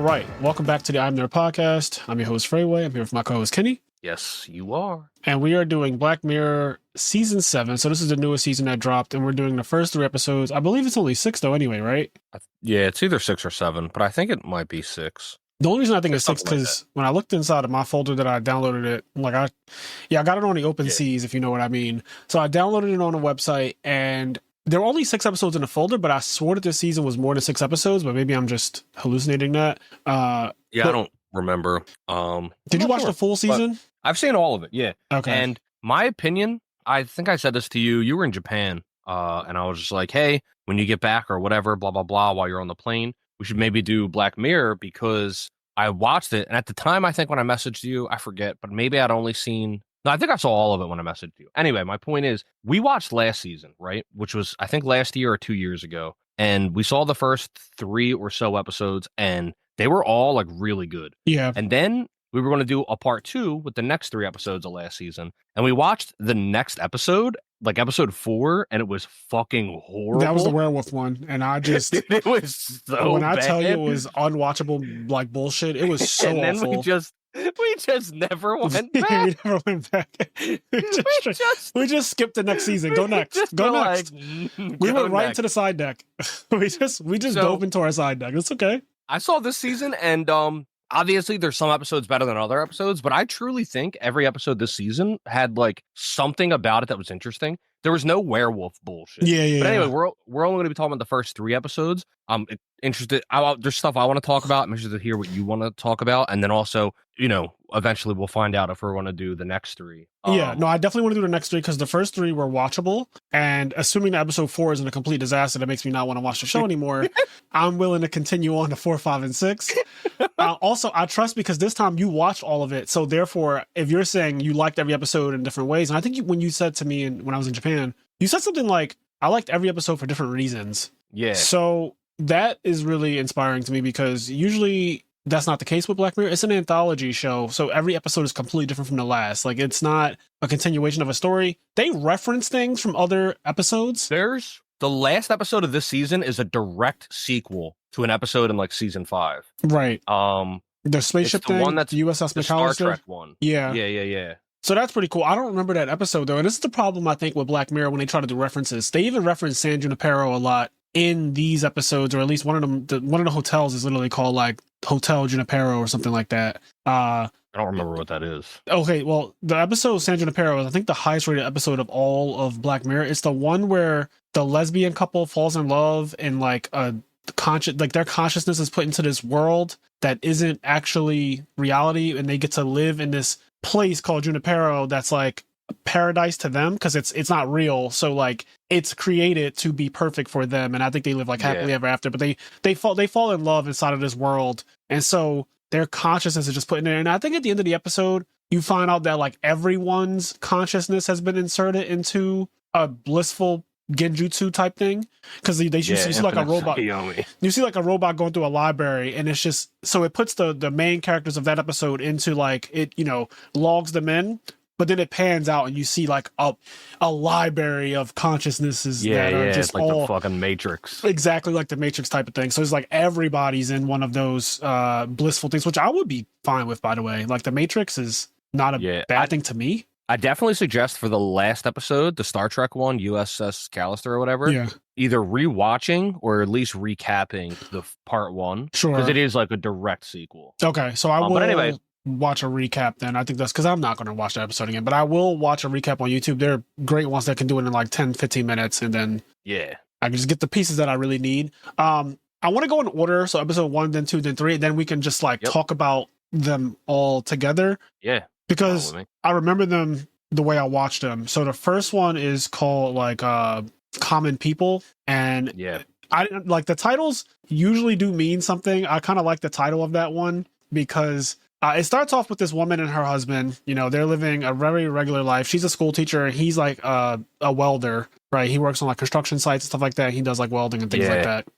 right. Welcome back to the IMNerd podcast. I'm your host, Frazier. I'm here with my co-host, Kenny. Yes, you are. And we are doing Black Mirror Season 7. So this is the newest season that dropped, and we're doing the first 3 episodes. I believe it's only 6, though, anyway, right? Yeah, it's either 6 or 7, but I think it might be 6. The only reason I think it's 6 Something like because when I looked inside of my folder that I downloaded it, I got it on the open seas, if you know what I mean. So I downloaded it on a website, and there were only 6 episodes in the folder, but I swore that this season was more than 6 episodes, but maybe I'm just hallucinating that. I don't remember. Did you watch the full season? I've seen all of it, yeah. Okay. And my opinion, I think I said this to you. You were in Japan, and I was just like, hey, when you get back or whatever, blah, blah, blah, while you're on the plane, we should maybe do Black Mirror because I watched it. And at the time, I think when I messaged you, I forget, but maybe I'd only seen... No, I think I saw all of it when I messaged you. Anyway, my point is, we watched last season, right? Which was, I think, last year or 2 years ago. And we saw the first 3 or so episodes, and they were all, like, really good. Yeah. And then we were going to do a part 2 with the next 3 episodes of last season. And we watched the next episode, like episode 4, and it was fucking horrible. That was the werewolf one. And I just... Dude, it was so when bad. I tell you it was unwatchable, like, bullshit, it was so and then awful. we just never went back. We never went back. We just skipped the next season. Go next. Go next. We went right into the side deck. we just dove into our side deck. It's okay. I saw this season, and obviously there's some episodes better than other episodes, but I truly think every episode this season had like something about it that was interesting. There was no werewolf bullshit. Yeah. But anyway, we're only going to be talking about the first 3 episodes. I'm interested. There's stuff I want to talk about. I'm interested to hear what you want to talk about, and then also, eventually we'll find out if we're going to do the next 3. No, I definitely want to do the next 3 because the first 3 were watchable, and assuming that episode 4 isn't a complete disaster that makes me not want to watch the show anymore, I'm willing to continue on to 4, 5, and 6. Also, I trust because this time you watched all of it, so therefore, if you're saying you liked every episode in different ways, and I think when you said to me when I was in Japan, you said something like, I liked every episode for different reasons. Yeah. So that is really inspiring to me because usually that's not the case with Black Mirror. It's an anthology show, so every episode is completely different from the last. Like, it's not a continuation of a story. They reference things from other episodes. There's the last episode of this season is a direct sequel to an episode in like season 5. Right. The spaceship it's the thing, one that's the USS the Star McAllister. Trek one. Yeah. So that's pretty cool. I don't remember that episode though, and this is the problem I think with Black Mirror when they try to do references. They even reference San Junipero a lot in these episodes, or at least one of them. One of the hotels is literally called like Hotel Junipero or something like that. I don't remember what that is. Okay, well, the episode San Junipero is I think the highest rated episode of all of Black Mirror. It's the one where the lesbian couple falls in love and like their consciousness is put into this world that isn't actually reality, and they get to live in this place called Junipero that's like paradise to them because it's not real, so like it's created to be perfect for them, and I think they live like happily ever after, but they fall in love inside of this world, and so their consciousness is just put in there. And I think at the end of the episode you find out that like everyone's consciousness has been inserted into a blissful genjutsu type thing, because you see like a robot. You see like a robot going through a library, and it's just so it puts the main characters of that episode into like it logs them in, but then it pans out and you see like a library of consciousnesses that are just it's like all the fucking Matrix, exactly like the Matrix type of thing. So it's like everybody's in one of those blissful things, which I would be fine with, by the way. Like the Matrix is not a bad thing to me. I definitely suggest for the last episode, the Star Trek one, USS Callister or whatever, either rewatching or at least recapping the part 1. Sure. Because it is like a direct sequel. Okay, so I will but anyway, watch a recap then. I think that's because I'm not going to watch the episode again, but I will watch a recap on YouTube. There are great ones that can do it in like 10, 15 minutes, and then I can just get the pieces that I really need. I want to go in order, so episode 1, then 2, then 3, then we can just like talk about them all together. Yeah. Because I remember them the way I watched them. So the first one is called like Common People, and I like the titles usually do mean something. I kind of like the title of that one because it starts off with this woman and her husband. They're living a very regular life. She's a school teacher, and he's like a welder, right? He works on like construction sites and stuff like that. He does like welding and things like that.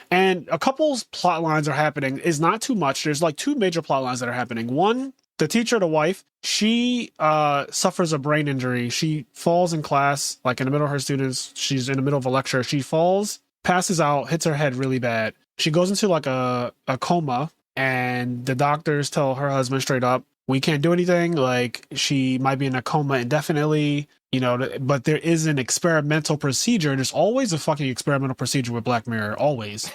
And a couple's plot lines are happening. Is not too much. There's like 2 major plot lines that are happening. One, the teacher, the wife, she suffers a brain injury. She falls in class, like in the middle of her students. She's in the middle of a lecture. She falls, passes out, hits her head really bad. She goes into like a coma, and the doctors tell her husband straight up, we can't do anything. Like, she might be in a coma indefinitely, you know, but there is an experimental procedure. There's always a fucking experimental procedure with Black Mirror, always.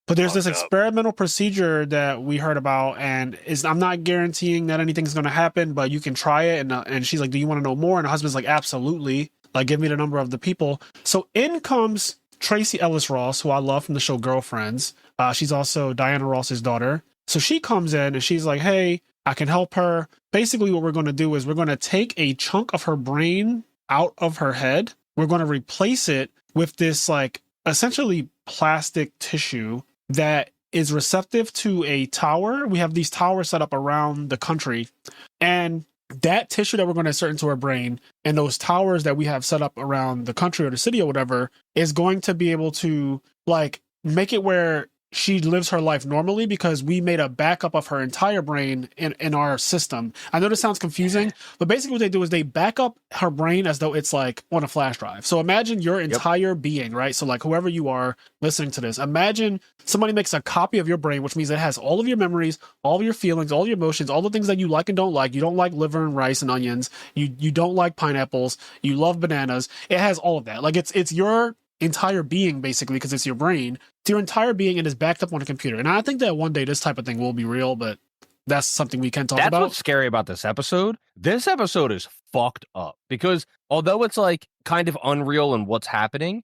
But there's this experimental procedure that we heard about, and I'm not guaranteeing that anything's going to happen, but you can try it. And she's like, do you want to know more? And the husband's like, absolutely. Like, give me the number of the people. So in comes Tracy Ellis Ross, who I love from the show Girlfriends. She's also Diana Ross's daughter. So she comes in and she's like, hey, I can help her. Basically, what we're going to do is we're going to take a chunk of her brain out of her head. We're going to replace it with this, like, essentially plastic tissue that is receptive to a tower. We have these towers set up around the country, and that tissue that we're going to insert into her brain and those towers that we have set up around the country or the city or whatever is going to be able to, like, make it where she lives her life normally, because we made a backup of her entire brain in our system. I know this sounds confusing, but basically what they do is they back up her brain as though it's like on a flash drive. So imagine your entire being, right? So like whoever you are listening to this, imagine somebody makes a copy of your brain, which means it has all of your memories, all of your feelings, all your emotions, all the things that you like and don't like. You don't like liver and rice and onions. You don't like pineapples. You love bananas. It has all of that. Like it's your entire being, basically, because it's your brain. It's your entire being, and is backed up on a computer. And I think that one day this type of thing will be real, but that's something we can talk about. That's what's scary about this episode. This episode is fucked up because although it's like kind of unreal in what's happening,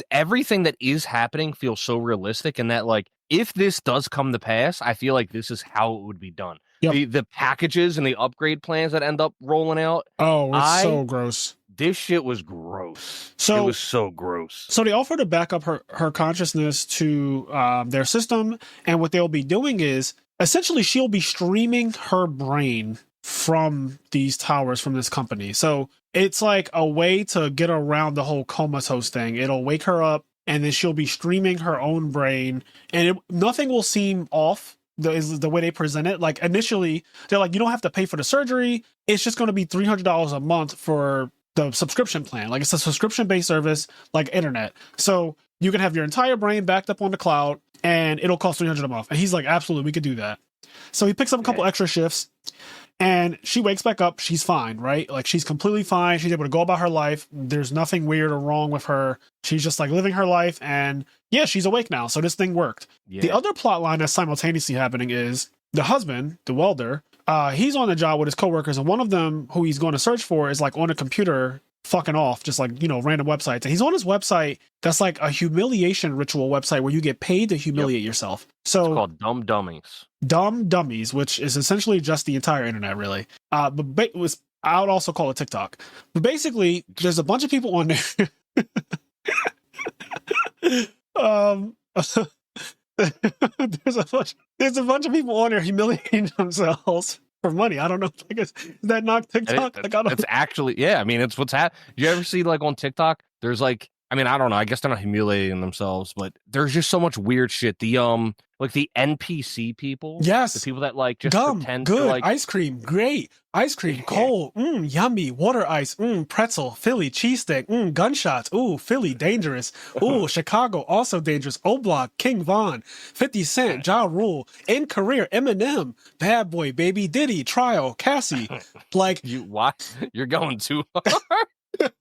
everything that is happening feels so realistic, and that like if this does come to pass, I feel like this is how it would be done. Yep. The packages and the upgrade plans that end up rolling out. Oh, it's so gross. This shit was gross. It was so gross. So they offer to back up her consciousness to their system, and what they'll be doing is essentially she'll be streaming her brain from these towers from this company. So it's like a way to get around the whole comatose thing. It'll wake her up, and then she'll be streaming her own brain, and nothing will seem off. Is the way they present it. Like initially, they're like, you don't have to pay for the surgery. It's just going to be $300 a month for the subscription plan. Like it's a subscription-based service, like internet. So you can have your entire brain backed up on the cloud, and it'll cost $300 a month. And he's like, absolutely, we could do that. So he picks up a couple extra shifts, and she wakes back up. She's fine, right? Like she's completely fine. She's able to go about her life. There's nothing weird or wrong with her. She's just like living her life, and yeah, she's awake now. So this thing worked. Yeah. The other plot line that's simultaneously happening is the husband, the welder, he's on the job with his coworkers, and one of them who he's going to search for is like on a computer fucking off, just like, you know, random websites. And he's on his website that's like a humiliation ritual website where you get paid to humiliate yourself. So it's called Dumb Dummies. Dumb Dummies, which is essentially just the entire internet, really. But I would also call it TikTok. But basically, there's a bunch of people on there. There's a bunch of people on there humiliating themselves for money. I don't know. Is that not TikTok? It's actually, yeah. I mean, it's what's happening. You ever see like on TikTok? There's like, I mean, I don't know. I guess they're not humiliating themselves, but there's just so much weird shit. Like the NPC people. Yes. The people that like just Gum, pretend good. to like Ice cream, great. Ice cream, cold, yummy. Water ice, pretzel, Philly, cheesesteak, gunshots, ooh, Philly, dangerous. Ooh, Chicago, also dangerous. O-Block, King Von, 50 Cent, Ja Rule, In Career, Eminem, Bad Boy, Baby Diddy, Trial, Cassie. Like, why? You're going too hard.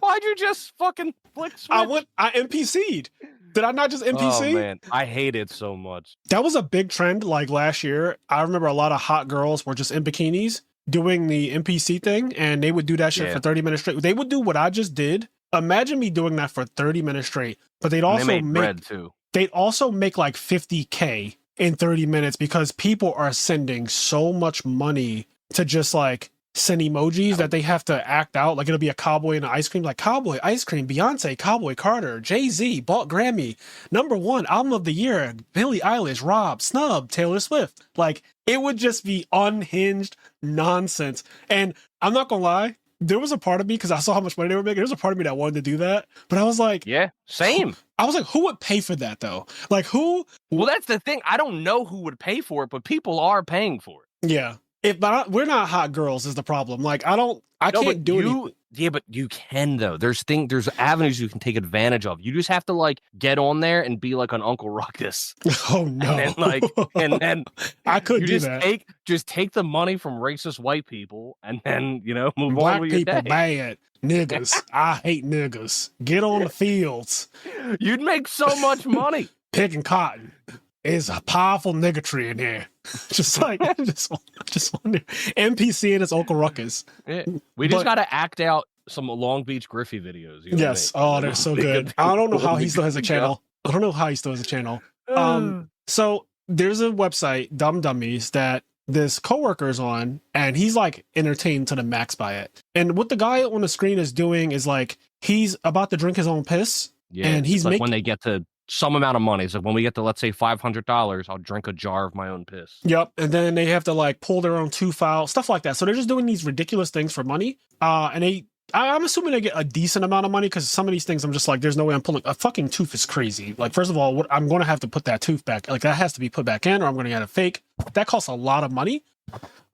Why'd you just fucking flick switch? I NPC'd. Did I not just NPC? Oh man, I hate it so much. That was a big trend like last year. I remember a lot of hot girls were just in bikinis doing the NPC thing, and they would do that shit for 30 minutes straight. They would do what I just did. Imagine me doing that for 30 minutes straight. But they'd also make bread too. They'd also make like $50K in 30 minutes because people are sending so much money to just like send emojis that they have to act out. Like it'll be a cowboy and an ice cream, like cowboy, ice cream, Beyonce, Cowboy Carter, Jay-Z, bought Grammy, #1 album of the year, Billie Eilish, Rob, snub, Taylor Swift. Like it would just be unhinged nonsense. And I'm not gonna lie, there was a part of me, because I saw how much money they were making, there was a part of me that wanted to do that. But I was like, yeah, same. I was like, who would pay for that though? Like who? Well, that's the thing. I don't know who would pay for it, but people are paying for it. Yeah. We're not hot girls is the problem. Like I can't do anything. Yeah, but you can though. There's avenues you can take advantage of. You just have to like get on there and be like an Uncle Ruckus. Oh no. And then I could you do just that. take the money from racist white people and then, move on Black with your people day. bad. Niggas. I hate niggas. Get on the fields. You'd make so much money. Picking cotton. Is a powerful niggatry in here. just wonder. NPC and his Uncle Ruckus. Yeah. We just got to act out some Long Beach Griffey videos. Yes. Oh, they're so good. I don't know how he still has a channel. So there's a website, Dumb Dummies, that this coworker is on, and he's like entertained to the max by it. And what the guy on the screen is doing is like he's about to drink his own piss. Yeah, and he's like when they get to some amount of money. It's like when we get to, let's say, $500, I'll drink a jar of my own piss. Yep. And then they have to like pull their own tooth out, stuff like that. So they're just doing these ridiculous things for money. And I'm assuming they get a decent amount of money, because some of these things I'm just like, there's no way I'm pulling a fucking tooth is crazy. Like, first of all, I'm going to have to put that tooth back. Like, that has to be put back in, or I'm going to get a fake. That costs a lot of money.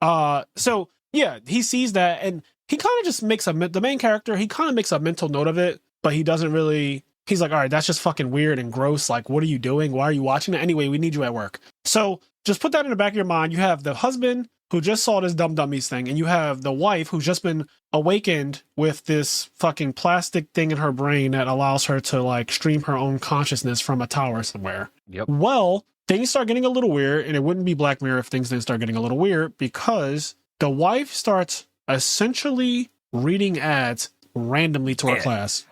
So yeah, he sees that, and he kind of just makes the main character, he kind of makes a mental note of it, but he doesn't really. He's like, all right, that's just fucking weird and gross. Like, what are you doing? Why are you watching it? Anyway, we need you at work. So just put that in the back of your mind. You have the husband who just saw this Dumb Dummies thing, and you have the wife who's just been awakened with this fucking plastic thing in her brain that allows her to like stream her own consciousness from a tower somewhere. Yep. Well, things start getting a little weird, and it wouldn't be Black Mirror if things didn't start getting a little weird, because the wife starts essentially reading ads randomly to her class.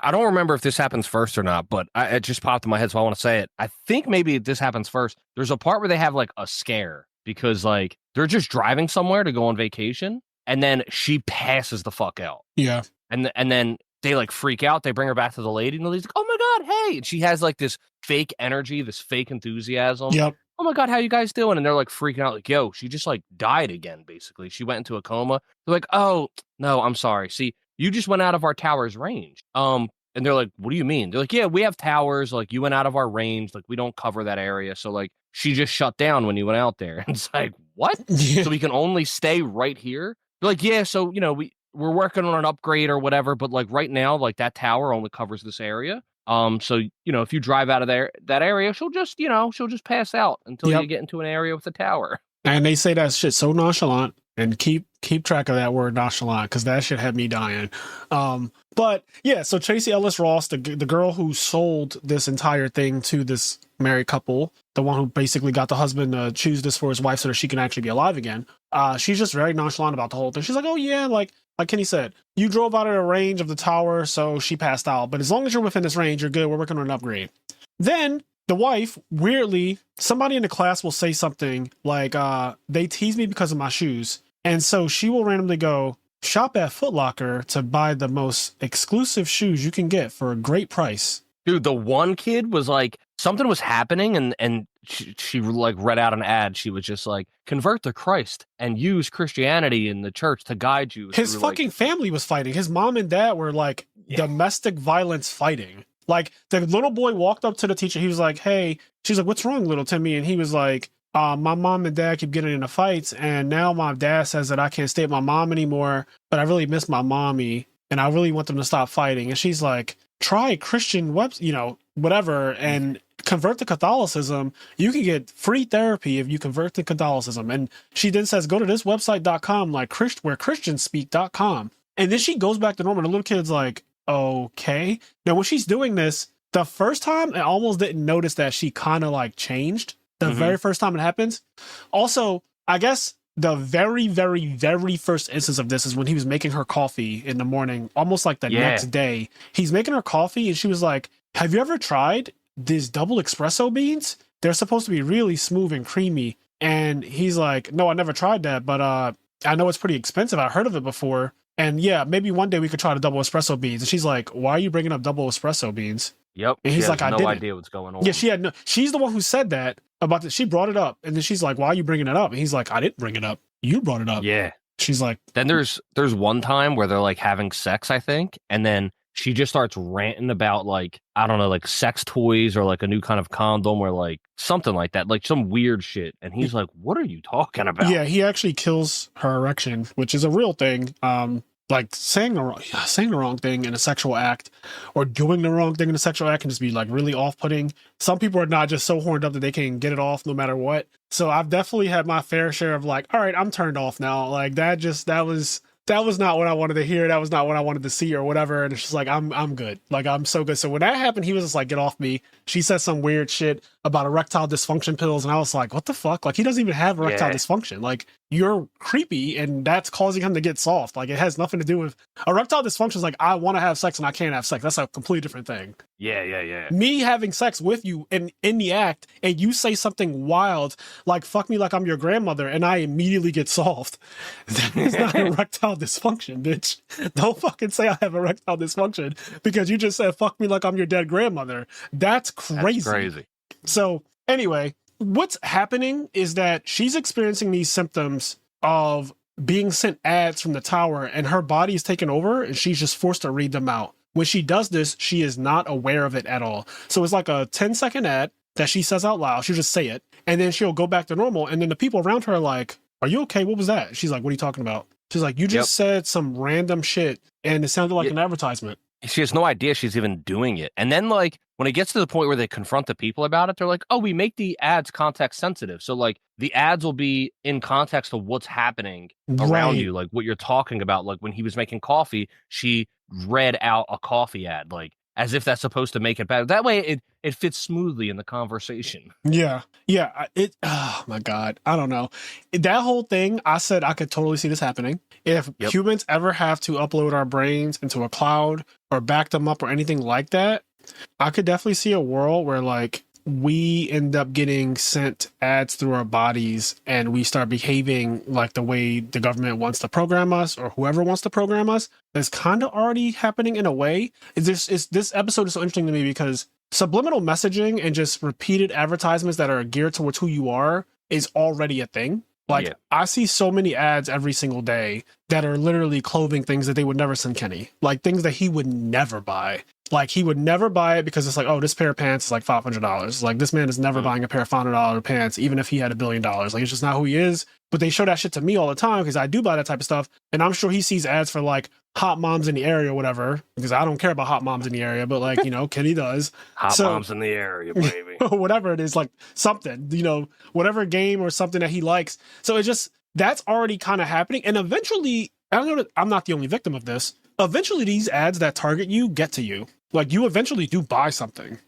I don't remember if this happens first or not, but it just popped in my head, so I want to say it. I think maybe this happens first. There's a part where they have like a scare, because like they're just driving somewhere to go on vacation, and then she passes the fuck out. Yeah. And then they like freak out. They bring her back to the lady, and the lady's like, "Oh my God, hey!" And she has like this fake energy, this fake enthusiasm. Yep. Oh my God, how you guys doing? And they're like freaking out, like, "Yo, she just like died again." Basically, she went into a coma. They're like, "Oh no, I'm sorry. See, you just went out of our tower's range." And they're like, "What do you mean?" They're like, "Yeah, we have towers. Like, you went out of our range. Like, we don't cover that area. So, like, she just shut down when you went out there." And it's like, what? Yeah. So we can only stay right here? They're like, "Yeah, so, we're working on an upgrade or whatever. But, like, right now, like, that tower only covers this area. So, if you drive out of that area, she'll just pass out until you get into an area with a tower." And they say that shit so nonchalant, and keep track of that word nonchalant, because that shit had me dying. But yeah, so Tracy Ellis Ross, the girl who sold this entire thing to this married couple, the one who basically got the husband to choose this for his wife so that she can actually be alive again. She's just very nonchalant about the whole thing. She's like, "Oh yeah, like Kenny said, you drove out of the range of the tower, so she passed out. But as long as you're within this range, you're good. We're working on an upgrade." Then the wife, weirdly, somebody in the class will say something like, "They tease me because of my shoes." And so she will randomly go, "Shop at Foot Locker to buy the most exclusive shoes you can get for a great price." Dude, the one kid was like, something was happening, and she like read out an ad. She was just like, "Convert to Christ and use Christianity in the church to guide you." His fucking family was fighting. His mom and dad were like domestic violence fighting. Like, the little boy walked up to the teacher. He was like, "Hey," she's like, "What's wrong, little Timmy?" And he was like, "My mom and dad keep getting into fights, and now my dad says that I can't stay with my mom anymore, but I really miss my mommy, and I really want them to stop fighting." And she's like, "Try Christian whatever, and convert to Catholicism. You can get free therapy if you convert to Catholicism." And she then says, "Go to this website.com, like where Christians speak.com." And then she goes back to normal. And the little kid's like, "Okay." Now, when she's doing this, the first time, I almost didn't notice that she kind of like changed. The very first time it happens. Also, I guess the very, very, very first instance of this is when he was making her coffee in the morning, almost like the next day. He's making her coffee, and she was like, "Have you ever tried these double espresso beans? They're supposed to be really smooth and creamy." And he's like, "No, I never tried that, but I know it's pretty expensive. I heard of it before. And yeah, maybe one day we could try the double espresso beans." And she's like, "Why are you bringing up double espresso beans?" Yep. And he's like, "I no idea what's going on." Yeah, she's the one who said that about this. She brought it up, and then she's like, "Why are you bringing it up?" And he's like, "I didn't bring it up. You brought it up." Yeah. She's like, then there's one time where they're like having sex, I think, and then she just starts ranting about like, I don't know, like sex toys or like a new kind of condom or like something like that, like some weird shit. And he's like, "What are you talking about?" Yeah, he actually kills her erection, which is a real thing. like saying the wrong thing in a sexual act or doing the wrong thing in a sexual act can just be like really off-putting. Some people are not just so horned up that they can get it off no matter what. So I've definitely had my fair share of like, all right, I'm turned off now. Like that was not what I wanted to hear. That was not what I wanted to see or whatever. And it's just like, I'm good. Like, I'm so good. So when that happened, he was just like, get off me. She said some weird shit about erectile dysfunction pills. And I was like, what the fuck? Like, he doesn't even have erectile dysfunction. Like, you're creepy and that's causing him to get soft. Like, it has nothing to do with erectile dysfunction. Is like, I want to have sex and I can't have sex. That's a completely different thing. Yeah. Me having sex with you and in the act and you say something wild like fuck me like I'm your grandmother and I immediately get soft. That is not erectile dysfunction, bitch. Don't fucking say I have erectile dysfunction because you just said fuck me like I'm your dead grandmother. That's crazy. That's crazy. So anyway, what's happening is that she's experiencing these symptoms of being sent ads from the tower and her body is taken over and she's just forced to read them out. When she does this, she is not aware of it at all. So it's like a 10-second ad that she says out loud. She'll just say it. And then she'll go back to normal. And then the people around her are like, are you okay? What was that? She's like, what are you talking about? She's like, you just said some random shit. And it sounded like an advertisement. She has no idea she's even doing it. And then, like, when it gets to the point where they confront the people about it, they're like, oh, we make the ads context sensitive. So, like, the ads will be in context of what's happening around you, like what you're talking about. Like, when he was making coffee, she read out a coffee ad, like, as if that's supposed to make it better. That way, it fits smoothly in the conversation. Yeah. Oh, my God. I don't know. That whole thing, I said I could totally see this happening. If humans ever have to upload our brains into a cloud or back them up or anything like that, I could definitely see a world where like we end up getting sent ads through our bodies and we start behaving like the way the government wants to program us or whoever wants to program us. That's kind of already happening in a way. This episode is so interesting to me because subliminal messaging and just repeated advertisements that are geared towards who you are is already a thing. Like, I see so many ads every single day that are literally clothing things that they would never send Kenny. Like, things that he would never buy. Like, he would never buy it because it's like, oh, this pair of pants is like $500. Like, this man is never buying a pair of $500 pants, even if he had $1 billion. Like, it's just not who he is. But they show that shit to me all the time because I do buy that type of stuff. And I'm sure he sees ads for, like, hot moms in the area or whatever, because I don't care about hot moms in the area, but, like, you know, Kenny does. Hot moms in the area, baby. Whatever it is, like, something, you know, whatever game or something that he likes. So it's just, that's already kind of happening. And eventually, I know that I'm not the only victim of this. Eventually, these ads that target you get to you. Like, you eventually do buy something.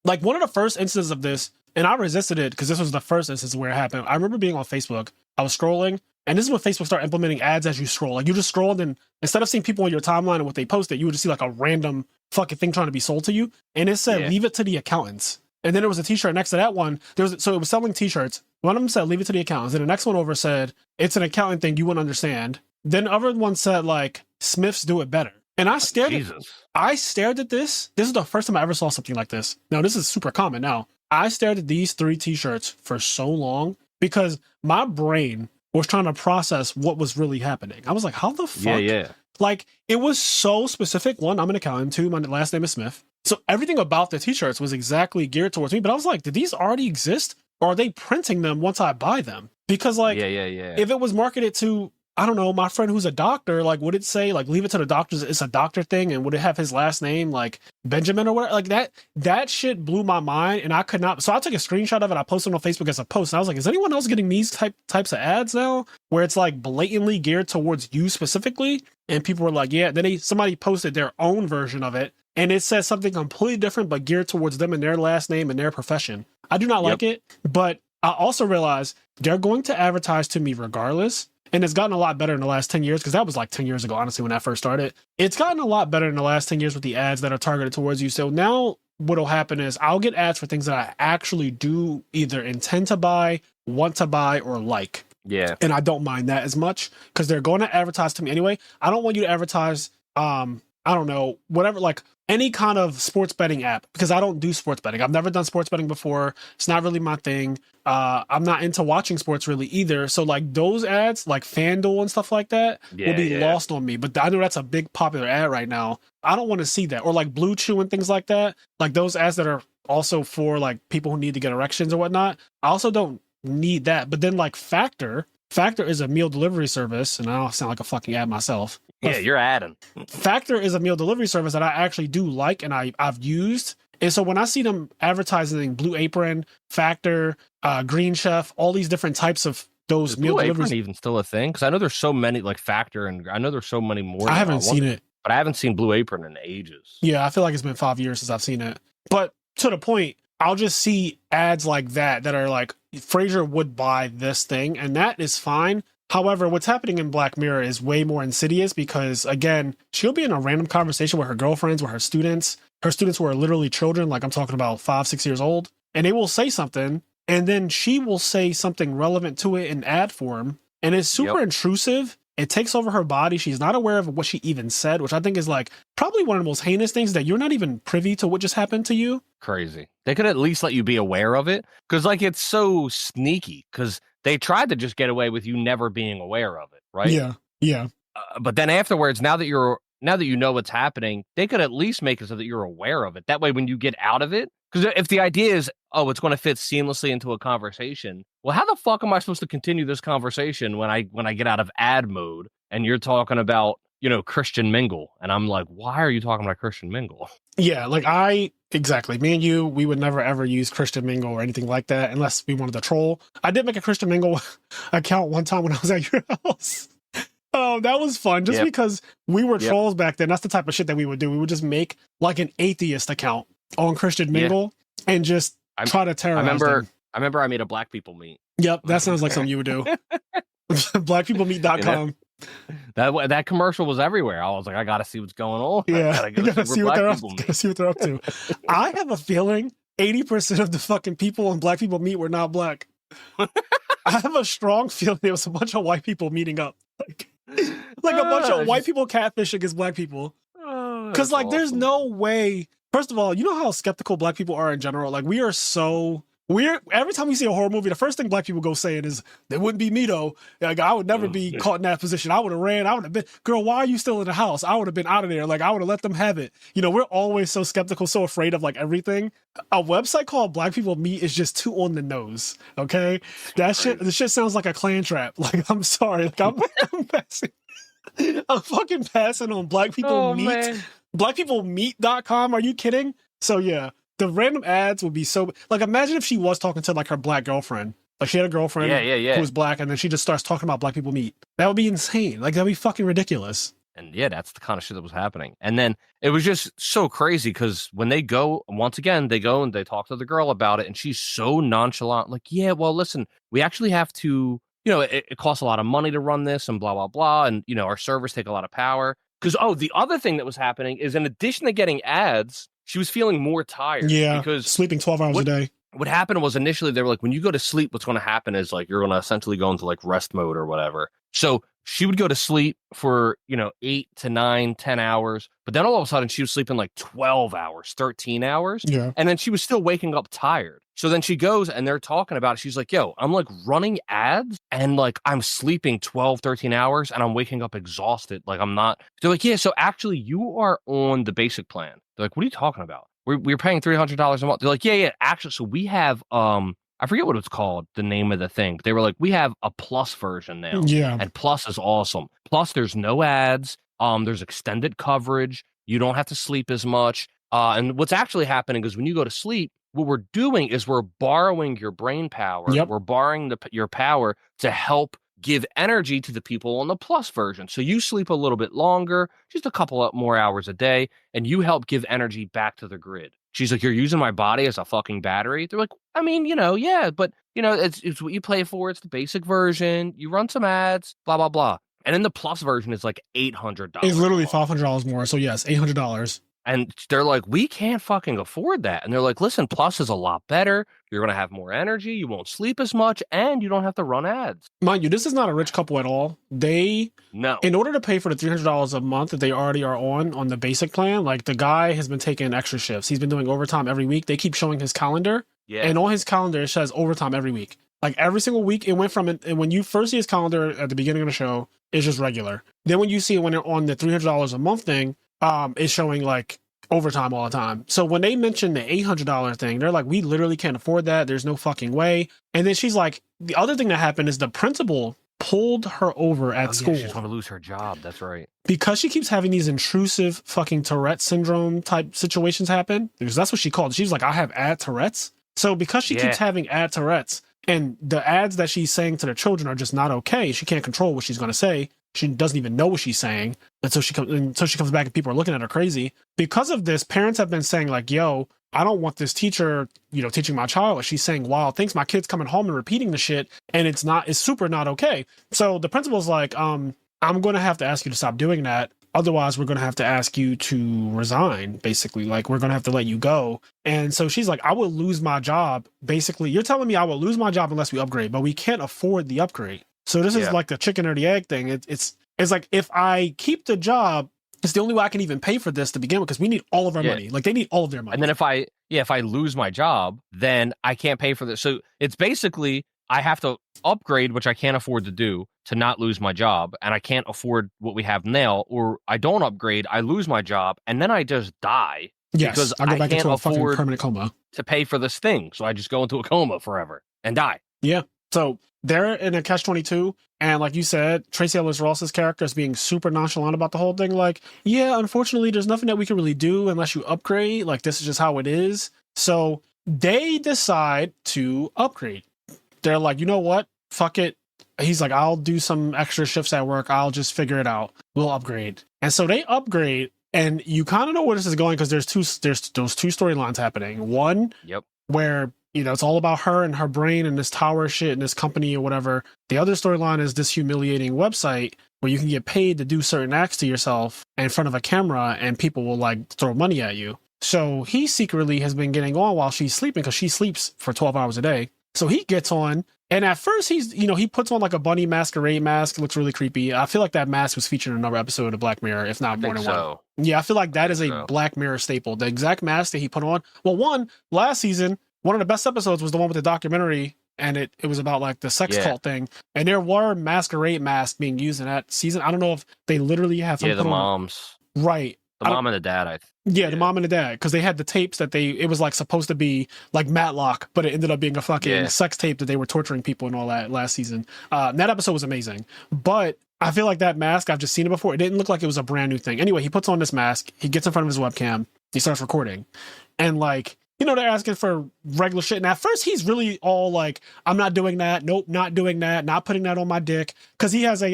Like, one of the first instances of this, and I resisted it because this was the first instance where it happened. I remember being on Facebook. I was scrolling, and this is when Facebook started implementing ads as you scroll. Like, you just scrolled, and instead of seeing people on your timeline and what they posted, you would just see, like, a random fucking thing trying to be sold to you. And it said, leave it to the accountants. And then there was a t-shirt next to that one. So it was selling t-shirts. One of them said, leave it to the accountants. And the next one over said, it's an accounting thing you wouldn't understand. Then the other one said, like, Smiths do it better. And I stared at this. This is the first time I ever saw something like this. Now, this is super common now. I stared at these 3 t-shirts for so long because my brain was trying to process what was really happening. I was like, how the fuck? Yeah. Like, it was so specific. One, I'm an accountant. 2, my last name is Smith. So everything about the t-shirts was exactly geared towards me. But I was like, did these already exist? Or are they printing them once I buy them? Because, like, if it was marketed to, I don't know, my friend who's a doctor, like, would it say, like, leave it to the doctors, it's a doctor thing, and would it have his last name, like, Benjamin or whatever? Like, that shit blew my mind, and I could not, so I took a screenshot of it, I posted it on Facebook as a post, and I was like, is anyone else getting these types of ads now, where it's, like, blatantly geared towards you specifically? And people were like, yeah, then somebody posted their own version of it, and it says something completely different, but geared towards them and their last name and their profession. I do not like it, but I also realize they're going to advertise to me regardless. And it's gotten a lot better in the last 10 years, because that was like 10 years ago, honestly, when that first started. It's gotten a lot better in the last 10 years with the ads that are targeted towards you. So now what'll happen is I'll get ads for things that I actually do either intend to buy, want to buy, or like. Yeah. And I don't mind that as much because they're going to advertise to me anyway. I don't want you to advertise, I don't know, whatever, like any kind of sports betting app, because I don't do sports betting. I've never done sports betting before. It's not really my thing. I'm not into watching sports really either. So like those ads, like FanDuel and stuff like that, will be lost on me. But I know that's a big popular ad right now. I don't want to see that. Or like Blue Chew and things like that. Like those ads that are also for like people who need to get erections or whatnot. I also don't need that. But then like Factor is a meal delivery service, and I don't sound like a fucking ad myself. Yeah, you're adding. Factor is a meal delivery service that I actually do like and I've used. And so when I see them advertising Blue Apron, Factor, Green Chef, all these different types of those Is meal Blue deliveries, Apron even still a thing? Because I know there's so many like Factor, and I know there's so many more. I now. haven't seen it. But I haven't seen Blue Apron in ages. Yeah, I feel like it's been 5 years since I've seen it. But to the point, I'll just see ads like that are like, Frazier would buy this thing, and that is fine. However, what's happening in Black Mirror is way more insidious because, again, she'll be in a random conversation with her girlfriends, with her students who are literally children, like I'm talking about 5-6 years old, and they will say something, and then she will say something relevant to it in ad form, and it's super intrusive. It takes over her body. She's not aware of what she even said, which I think is like probably one of the most heinous things, that you're not even privy to what just happened to you. Crazy. They could at least let you be aware of it, because like it's so sneaky, because they tried to just get away with you never being aware of it, right? Yeah. But then afterwards, now that you know what's happening, they could at least make it so that you're aware of it. That way, when you get out of it, because if the idea is, oh, it's going to fit seamlessly into a conversation, well, how the fuck am I supposed to continue this conversation when I get out of ad mode and you're talking about, Christian mingle, and I'm like, why are you talking about Christian mingle? Yeah, like exactly. Me and you, we would never ever use Christian mingle or anything like that unless we wanted to troll. I did make a Christian mingle account one time when I was at your house. That was fun, just because we were trolls back then. That's the type of shit that we would do. We would just make like an atheist account on Christian mingle and just try to terrorize them. I remember I made a black people meet. Yep, that sounds like something you would do. Blackpeoplemeet.com. That commercial was everywhere. I was like, I gotta see what's going on. Yeah, you gotta see what they're up to. I have a feeling 80% of the fucking people on Black People Meet were not black. I have a strong feeling there was a bunch of white people meeting up. Like a bunch of white people catfish against black people. Because there's no way. First of all, you know how skeptical black people are in general? Like every time we see a horror movie, the first thing black people go saying is, "It wouldn't be me though. Like I would never be caught in that position. I would have ran. I would have been, girl, why are you still in the house? I would have been out of there. Like I would have let them have it." We're always so skeptical, so afraid of like everything. A website called Black People Meet is just too on the nose. Okay, this shit sounds like a clan trap. Like I'm sorry, like I'm passing. I'm fucking passing on Black People Meet. Man. Blackpeoplemeet.com. Are you kidding? So yeah. The random ads would be so like, imagine if she was talking to like her black girlfriend. Like she had a girlfriend who was black, and then she just starts talking about Black People Meet. That would be insane. Like that'd be fucking ridiculous. And yeah, that's the kind of shit that was happening. And then it was just so crazy because when they go, once again, they go and they talk to the girl about it, and she's so nonchalant, like, yeah, well, listen, we actually have to, it costs a lot of money to run this and blah, blah, blah. And, our servers take a lot of power. Because, the other thing that was happening is in addition to getting ads, she was feeling more tired. Yeah, because sleeping 12 hours a day. What happened was initially they were like, when you go to sleep, what's going to happen is like you're going to essentially go into like rest mode or whatever. So she would go to sleep for, 8 to 9, 10 hours. But then all of a sudden she was sleeping like 12 hours, 13 hours. Yeah. And then she was still waking up tired. So then she goes and they're talking about it. She's like, yo, I'm like running ads and like I'm sleeping 12, 13 hours and I'm waking up exhausted. Like I'm not. They're like, yeah, so actually you are on the basic plan. They're like, what are you talking about? We're paying $300 a month. They're like, yeah. Actually, so we have, I forget what it's called, the name of the thing. They were like, we have a plus version now. Yeah. And plus is awesome. Plus there's no ads. There's extended coverage. You don't have to sleep as much. And what's actually happening is when you go to sleep, what we're doing is we're borrowing your brain power. Yep. We're borrowing your power to help give energy to the people on the plus version. So you sleep a little bit longer, just a couple more hours a day, and you help give energy back to the grid. She's like, you're using my body as a fucking battery? They're like, I mean, yeah, but, it's what you pay for. It's the basic version. You run some ads, blah, blah, blah. And then the plus version is like $800. It's literally $500 more. So yes, $800. And they're like, we can't fucking afford that. And they're like, listen, plus is a lot better. You're going to have more energy. You won't sleep as much. And you don't have to run ads. Mind you, this is not a rich couple at all. In order to pay for the $300 a month that they already are on the basic plan, like the guy has been taking extra shifts. He's been doing overtime every week. They keep showing his calendar. Yeah. And on his calendar, it says overtime every week. Like every single week, it went from it. And when you first see his calendar at the beginning of the show, it's just regular. Then when you see it when they're on the $300 a month thing, it's showing like overtime all the time. So when they mentioned the $800 thing, they're like, we literally can't afford that. There's no fucking way. And then she's like, the other thing that happened is the principal pulled her over at school. She's going to lose her job. That's right. Because she keeps having these intrusive fucking Tourette syndrome type situations happen, because that's what she called it. She's like, I have ad Tourette's. So because she keeps having ad Tourette's, and the ads that she's saying to the children are just not okay, she can't control what she's going to say. She doesn't even know what she's saying until she comes back and people are looking at her crazy. Because of this, parents have been saying like, yo, I don't want this teacher, teaching my child. She's saying wild things. My kid's coming home and repeating the shit, and it's super not okay. So the principal's like, I'm going to have to ask you to stop doing that. Otherwise, we're going to have to ask you to resign, basically. Like, we're going to have to let you go. And so she's like, I will lose my job. Basically, you're telling me I will lose my job unless we upgrade, but we can't afford the upgrade. So this is like the chicken or the egg thing. It's like, if I keep the job, it's the only way I can even pay for this to begin with, because we need all of our money. Like, they need all of their money. And then if I lose my job, then I can't pay for this. So it's basically, I have to upgrade, which I can't afford to do, to not lose my job. And I can't afford what we have now, or I don't upgrade, I lose my job, and then I just die. Yes, because I go back can't into a fucking afford permanent coma to pay for this thing. So I just go into a coma forever and die. Yeah. So they're in a catch-22. And like you said, Tracy Ellis Ross's character is being super nonchalant about the whole thing. Like, yeah, unfortunately, there's nothing that we can really do unless you upgrade. Like, this is just how it is. So they decide to upgrade. They're like, you know what? Fuck it. He's like, I'll do some extra shifts at work. I'll just figure it out. We'll upgrade. And so they upgrade. And you kind of know where this is going, because there's those two storylines happening. One, where it's all about her and her brain and this tower shit and this company or whatever. The other storyline is this humiliating website where you can get paid to do certain acts to yourself in front of a camera, and people will like throw money at you. So he secretly has been getting on while she's sleeping, because she sleeps for 12 hours a day. So he gets on, and at first he puts on like a bunny masquerade mask. It looks really creepy. I feel like that mask was featured in another episode of Black Mirror, if not more than one. Yeah, I feel like that is a Black Mirror staple. The exact mask that he put on. Well, last season, one of the best episodes was the one with the documentary, and it was about like the sex cult thing. And there were masquerade masks being used in that season. I don't know if they literally have the moms. Right. The mom and the dad, the mom and the dad, because they had the tapes that it was like supposed to be like Matlock, but it ended up being a fucking sex tape that they were torturing people and all that last season. That episode was amazing, but I feel like that mask, I've just seen it before. It didn't look like it was a brand new thing. Anyway, he puts on this mask, he gets in front of his webcam, he starts recording, and like, they're asking for regular shit. And at first he's really all like, I'm not doing that. Nope, not doing that. Not putting that on my dick. Because he has is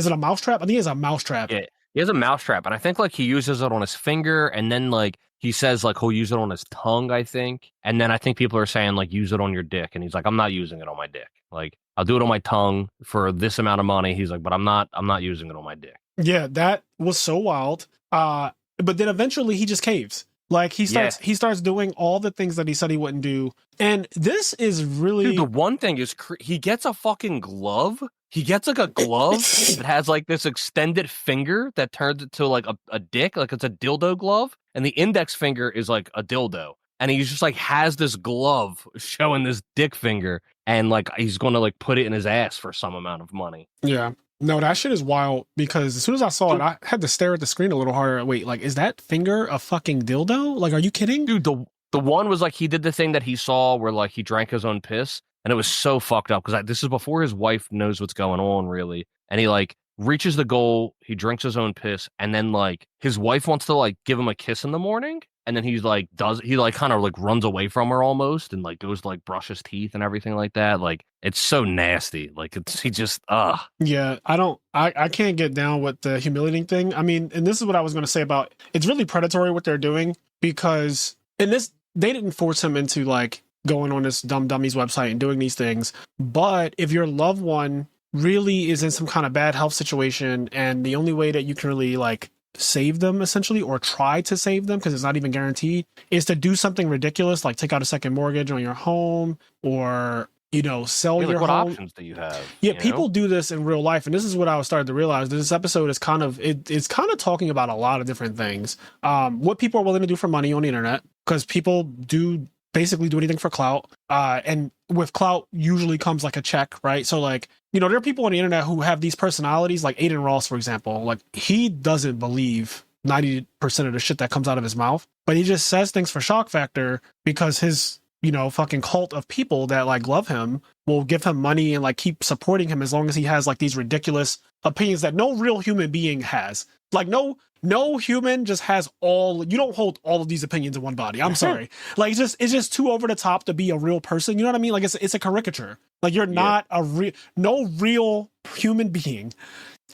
it a mousetrap? I think he has a mousetrap. Yeah. He has a mousetrap, and I think like he uses it on his finger, and then like he says like he'll use it on his tongue, I think. And then I think people are saying like use it on your dick, and he's like, I'm not using it on my dick. Like, I'll do it on my tongue for this amount of money. He's like, but I'm not using it on my dick. Yeah, that was so wild. But then eventually he just caves. Like he starts doing all the things that he said he wouldn't do. And this is really... Dude, the one thing is he gets a fucking glove. He gets like a glove that has like this extended finger that turns into like a dick. Like it's a dildo glove. And the index finger is like a dildo. And he's just like has this glove showing this dick finger. And like he's going to like put it in his ass for some amount of money. Yeah. No, that shit is wild, because as soon as I saw it, I had to stare at the screen a little harder. Wait, like, is that finger a fucking dildo? Like, are you kidding? Dude, the one was like, he did the thing that he saw where like he drank his own piss, and it was so fucked up, because this is before his wife knows what's going on, really. And he like reaches the goal, he drinks his own piss, and then like his wife wants to like give him a kiss in the morning. And then he's like, kind of like runs away from her almost, and like goes to like brush his teeth and everything like that. Like, it's so nasty. Like, Yeah, I can't get down with the humiliating thing. I mean, and this is what I was going to say about, it's really predatory what they're doing, because in this, they didn't force him into like going on this dumb dummies website and doing these things. But if your loved one really is in some kind of bad health situation, and the only way that you can really like save them essentially, or try to save them, because it's not even guaranteed, is to do something ridiculous like take out a second mortgage on your home, or sell your what home. Options do you have? Yeah, people do this in real life, and this is what I was starting to realize. This episode is kind of talking about a lot of different things. What people are willing to do for money on the internet, because people do basically do anything for clout, and with clout usually comes like a check, right? So like, there are people on the internet who have these personalities, like Aiden Ross, for example. Like, he doesn't believe 90% of the shit that comes out of his mouth, but he just says things for shock factor, because his fucking cult of people that like love him, will give him money and like keep supporting him as long as he has like these ridiculous opinions that no real human being has. Like no human just has you don't hold all of these opinions in one body. I'm sorry. Like it's just too over the top to be a real person. You know what I mean? Like it's a caricature. Like you're not no real human being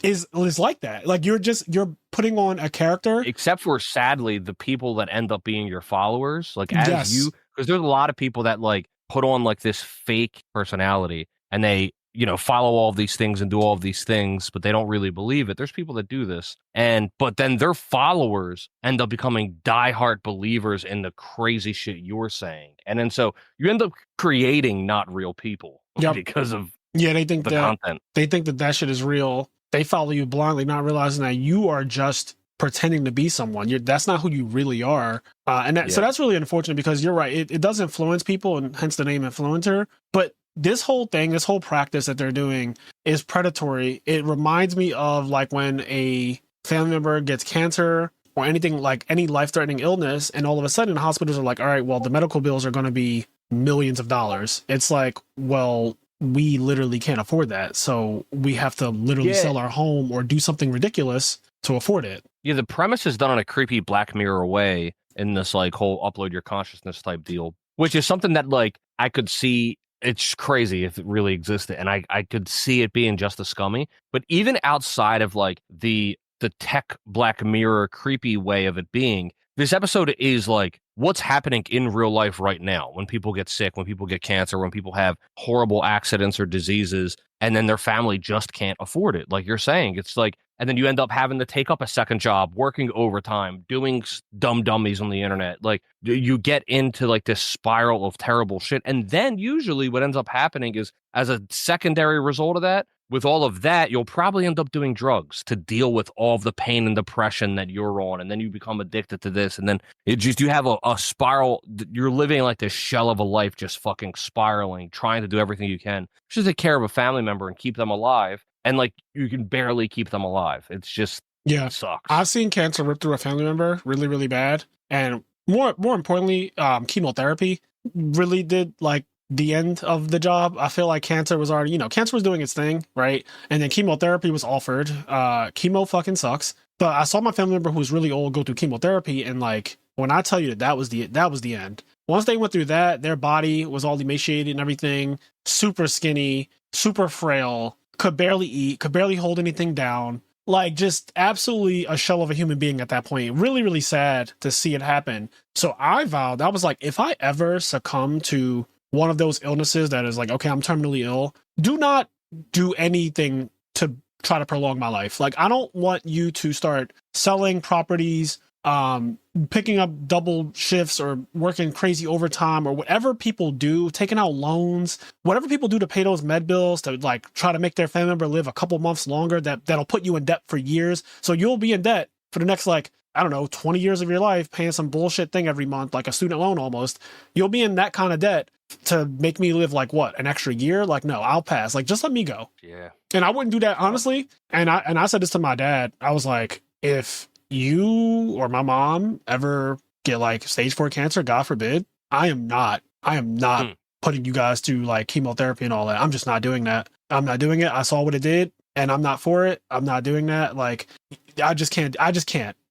is like that. Like you're putting on a character. Except for, sadly, the people that end up being your followers. Like because there's a lot of people that like put on like this fake personality and they follow all of these things and do all of these things, but they don't really believe it. There's people that do this, but then their followers end up becoming diehard believers in the crazy shit you're saying, and then so you end up creating not real people because of they think the that content. They think that shit is real. They follow you blindly, not realizing that you are just pretending to be someone. That's not who you really are, so that's really unfortunate because you're right. It does influence people, and hence the name influencer, but this whole practice that they're doing is predatory. It reminds me of like when a family member gets cancer or anything like any life-threatening illness, and all of a sudden hospitals are like, all right, well, the medical bills are going to be millions of dollars. It's like, well, we literally can't afford that. So we have to literally sell our home or do something ridiculous to afford it. Yeah, the premise is done in a creepy Black Mirror way in this like whole upload your consciousness type deal, which is something that like I could see. It's crazy if it really existed, and I could see it being just as scummy. But even outside of like the tech Black Mirror creepy way of it being, this episode is like what's happening in real life right now when people get sick, when people get cancer, when people have horrible accidents or diseases, and then their family just can't afford it. Like you're saying, it's like, and then you end up having to take up a second job, working overtime, doing dumb dummies on the internet. Like you get into like this spiral of terrible shit. And then usually what ends up happening is, as a secondary result of that, with all of that, you'll probably end up doing drugs to deal with all of the pain and depression that you're on. And then you become addicted to this. And then you have a spiral. You're living like this shell of a life, just fucking spiraling, trying to do everything you can just to take care of a family member and keep them alive. And like you can barely keep them alive. It's just it sucks. I've seen cancer rip through a family member really, really bad. And more importantly, chemotherapy really did like the end of the job. I feel like cancer was already, cancer was doing its thing, right? And then chemotherapy was offered. Chemo fucking sucks. But I saw my family member who was really old go through chemotherapy, and like when I tell you that was the end. Once they went through that, their body was all emaciated and everything, super skinny, super frail, could barely eat, could barely hold anything down. Like just absolutely a shell of a human being at that point. Really, really sad to see it happen. So I vowed, I was like, if I ever succumb to one of those illnesses that is like, okay, I'm terminally ill, do not do anything to try to prolong my life. Like, I don't want you to start selling properties, picking up double shifts or working crazy overtime or whatever people do, taking out loans, whatever people do to pay those med bills to like try to make their family member live a couple months longer, that'll put you in debt for years. So you'll be in debt for the next, like, I don't know, 20 years of your life, paying some bullshit thing every month, like a student loan almost. You'll be in that kind of debt to make me live like what, an extra year? Like, no, I'll pass. Like, just let me go. Yeah. And I wouldn't do that, honestly. And I said this to my dad. I was like, if you or my mom ever get like stage 4 cancer, God forbid, I am not putting you guys through like chemotherapy and all that. I'm just not doing that. I'm not doing it. I saw what it did and I'm not for it. I'm not doing that. Like, I just can't.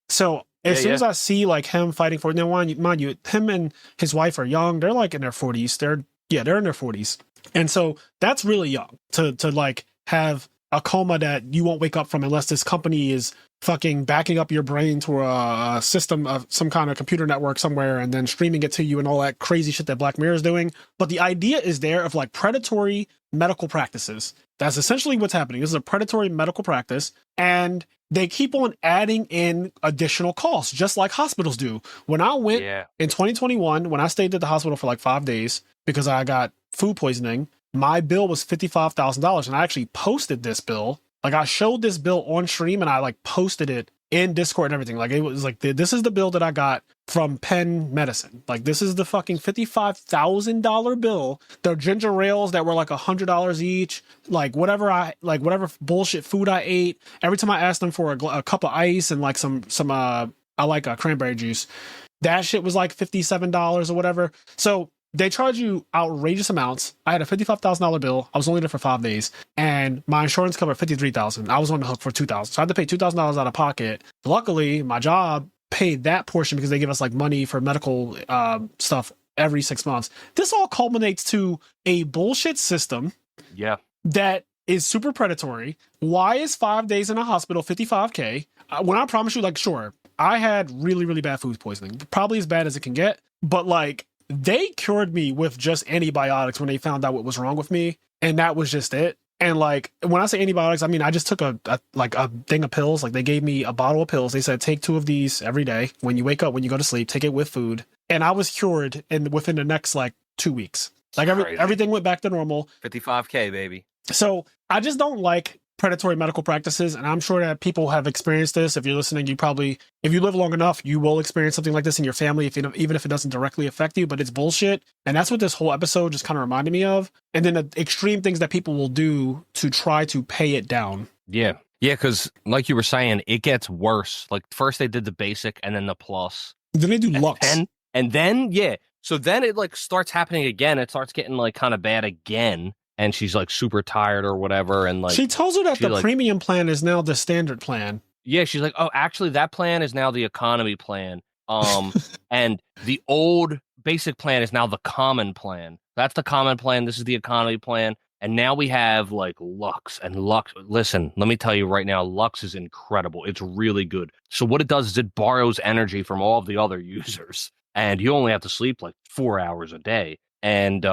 So as soon as I see like him fighting for it, now mind you, him and his wife are young. They're like in their 40s. They're in their 40s. And so that's really young to like have a coma that you won't wake up from unless this company is fucking backing up your brain to a system of some kind of computer network somewhere and then streaming it to you and all that crazy shit that Black Mirror is doing. But the idea is there of like predatory medical practices. That's essentially what's happening. This is a predatory medical practice, and they keep on adding in additional costs, just like hospitals do. When I went in 2021, when I stayed at the hospital for like 5 days because I got food poisoning, my bill was $55,000. And I actually posted this bill. Like, I showed this bill on stream and I like posted it in Discord and everything. Like, it was like, this is the bill that I got from Penn Medicine. Like, this is the fucking $55,000 bill. The ginger ales that were like $100 each, like whatever bullshit food I ate. Every time I asked them for a cup of ice and like some I like cranberry juice, that shit was like $57 or whatever. So they charge you outrageous amounts. I had a $55,000 bill. I was only there for 5 days, and my insurance covered $53,000. I was on the hook for $2,000, so I had to pay $2,000 out of pocket. Luckily, my job paid that portion because they give us like money for medical stuff every 6 months. This all culminates to a bullshit system. Yeah. That is super predatory. Why is 5 days in a hospital $55K? When I promise you, like, sure, I had really, really bad food poisoning, probably as bad as it can get, but like, they cured me with just antibiotics when they found out what was wrong with me, and that was just it. And like, when I say antibiotics, I mean I just took a thing of pills. Like, they gave me a bottle of pills. They said take 2 of these every day. When you wake up, when you go to sleep, take it with food. And I was cured within the next like 2 weeks. Like everything went back to normal. $55K, baby. So I just don't like predatory medical practices, and I'm sure that people have experienced this. If you're listening, you probably, if you live long enough, you will experience something like this in your family, even if it doesn't directly affect you, but it's bullshit. And that's what this whole episode just kind of reminded me of. And then the extreme things that people will do to try to pay it down. Yeah. Yeah, because like you were saying, it gets worse. Like, first they did the basic and then the plus. Then they do Lux. And then, yeah. So then it like starts happening again. It starts getting like kind of bad again. And she's like super tired or whatever. And like, she tells her that the premium plan is now the standard plan. Yeah, she's like, oh, actually, that plan is now the economy plan. And the old basic plan is now the common plan. That's the common plan. This is the economy plan. And now we have like Lux, and Lux. Listen, let me tell you right now, Lux is incredible. It's really good. So what it does is it borrows energy from all of the other users, and you only have to sleep like 4 hours a day. And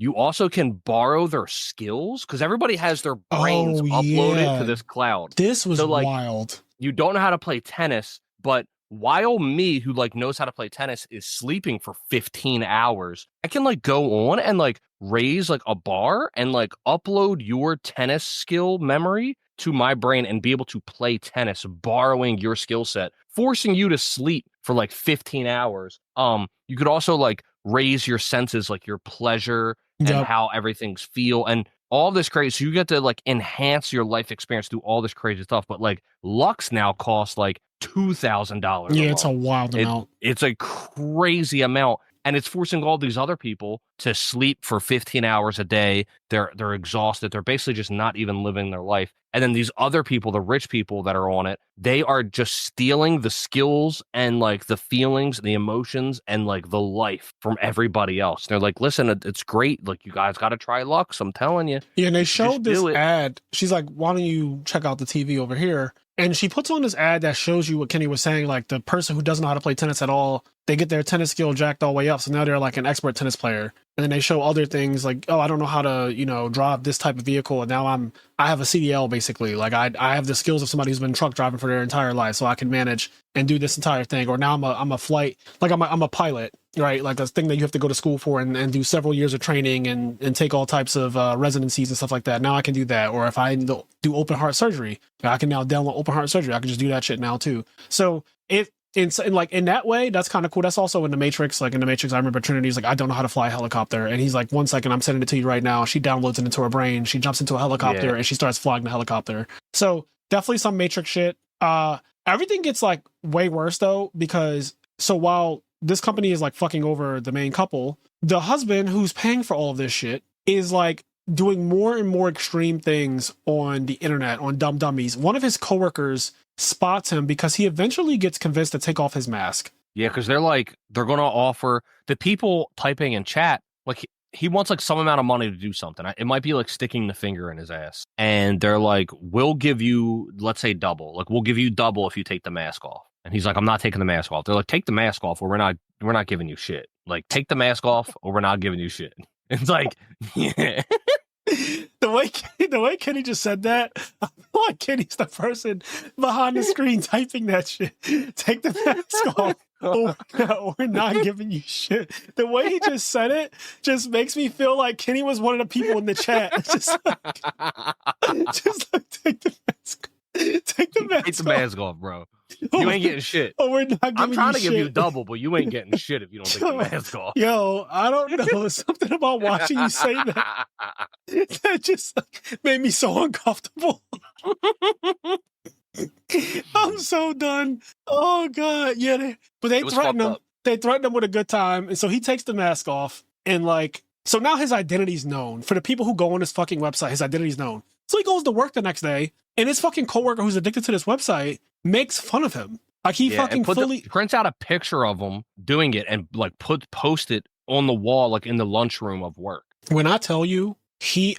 you also can borrow their skills, because everybody has their brains uploaded to this cloud. This was so, like, wild. You don't know how to play tennis, but while me, who like knows how to play tennis, is sleeping for 15 hours, I can like go on and like raise like a bar and like upload your tennis skill memory to my brain and be able to play tennis, borrowing your skill set, forcing you to sleep for like 15 hours. You could also like raise your senses, like your pleasure and how everything's feel and all this crazy. So you get to like enhance your life experience through all this crazy stuff. But like Lux now costs like $2,000. Yeah, it's a wild amount. It's a crazy amount. And it's forcing all these other people to sleep for 15 hours a day. They're exhausted. They're basically just not even living their life. And then these other people, the rich people that are on it, they are just stealing the skills and like the feelings, the emotions, and like the life from everybody else. They're like, listen, it's great. Like, you guys got to try Lux. I'm telling you. Yeah, and they showed this ad. She's like, why don't you check out the TV over here? And she puts on this ad that shows you what Kenny was saying, like the person who doesn't know how to play tennis at all, they get their tennis skill jacked all the way up. So now they're like an expert tennis player. And then they show other things like, oh, I don't know how to, drive this type of vehicle. And now I have a CDL basically. Like I have the skills of somebody who's been truck driving for their entire life. So I can manage and do this entire thing. Or now I'm a flight, like I'm a pilot, right? Like a thing that you have to go to school for and do several years of training and take all types of residencies and stuff like that. Now I can do that. Or if I do open heart surgery, I can now download open heart surgery. I can just do that shit now too. So in that way, that's kind of cool. That's also in the Matrix. Like in the Matrix, I remember Trinity's like, I don't know how to fly a helicopter. And he's like, 1 second, I'm sending it to you right now. She downloads it into her brain. She jumps into a helicopter and she starts flying the helicopter. So definitely some Matrix shit. Everything gets like way worse though, because so while this company is like fucking over the main couple, the husband who's paying for all of this shit is like doing more and more extreme things on the internet, on Dumb Dummies. One of his coworkers spots him because he eventually gets convinced to take off his mask. Yeah, because they're going to offer the people typing in chat, like he wants like some amount of money to do something. It might be like sticking the finger in his ass. And they're like, we'll give you, let's say double. Like, we'll give you double if you take the mask off. And he's like, I'm not taking the mask off. They're like, take the mask off or we're not giving you shit. Like, take the mask off or we're not giving you shit. It's like, yeah. The way Kenny just said that, I feel like Kenny's the person behind the screen typing that shit. Take the mask off. We're not giving you shit. The way he just said it just makes me feel like Kenny was one of the people in the chat. Just like take the mask. Take the mask off, bro. You ain't getting shit. We're not giving I'm trying to shit. give you double, but you ain't getting shit if you don't take the mask off. Yo, I don't know. Something about watching you say that just made me so uncomfortable. I'm so done. Oh God, yeah. But they threaten him. They threaten him with a good time, and so he takes the mask off. And like, so now his identity's known. For the people who go on his fucking website, his identity's known. So he goes to work the next day, and his fucking coworker who's addicted to this website makes fun of him. Like he fucking prints out a picture of him doing it and like post it on the wall, like in the lunchroom of work. When I tell you,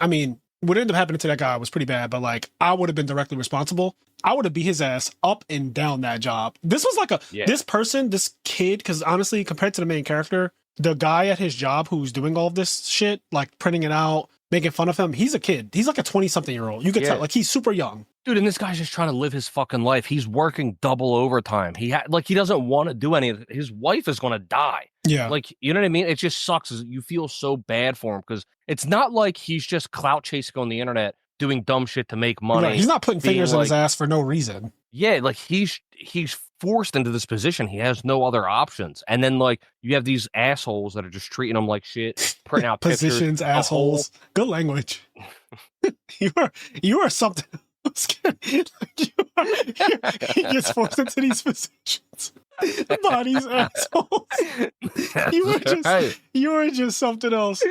I mean, what ended up happening to that guy was pretty bad, but like I would have been directly responsible. I would have beat his ass up and down that job. This was like this kid, because honestly, compared to the main character, the guy at his job who's doing all of this shit, like printing it out, making fun of him, he's a kid. He's like a 20-something-year-old. You could tell, like he's super young. Dude, and this guy's just trying to live his fucking life. He's working double overtime. He doesn't want to do any of it. His wife is going to die. Yeah. Like, you know what I mean? It just sucks. You feel so bad for him because it's not like he's just clout chasing on the internet doing dumb shit to make money. Right. He's not putting fingers in his ass for no reason. Yeah, like he's forced into this position. He has no other options. And then like you have these assholes that are just treating him like shit, printing out positions, pictures, assholes. Good language. you are something. He gets forced into these positions. Bodies, assholes. You are just something else.